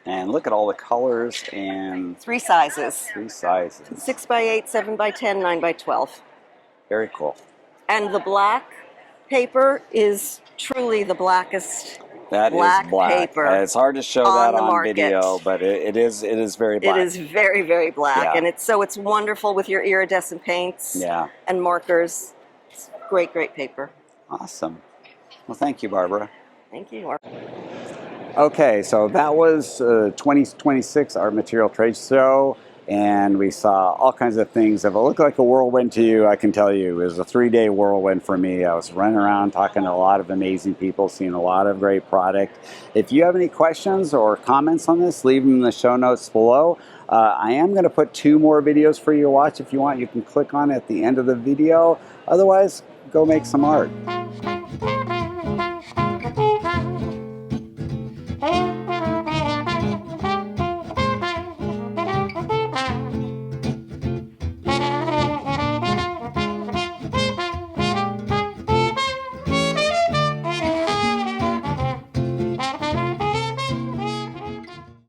And look at all the colors and 3 sizes. 3 sizes. 6x8, 7x10, 9x12. Very cool. And the black paper is truly the blackest That black is black. paper. It's hard to show that on video, but it is very black. It is very, very black, Yeah. and it's wonderful with your iridescent paints Yeah. and markers. It's great, great paper. Awesome. Well, thank you, Barbara. Thank you. Okay, so that was 2026 Art Material Trade Show, and we saw all kinds of things. If it looked like a whirlwind to you, I can tell you it was a 3-day whirlwind for me. I was running around talking to a lot of amazing people, seeing a lot of great product. If you have any questions or comments on this, leave them in the show notes below. I am going to put 2 more videos for you to watch. If you want, you can click on it at the end of the video. Otherwise, go make some art. Hey.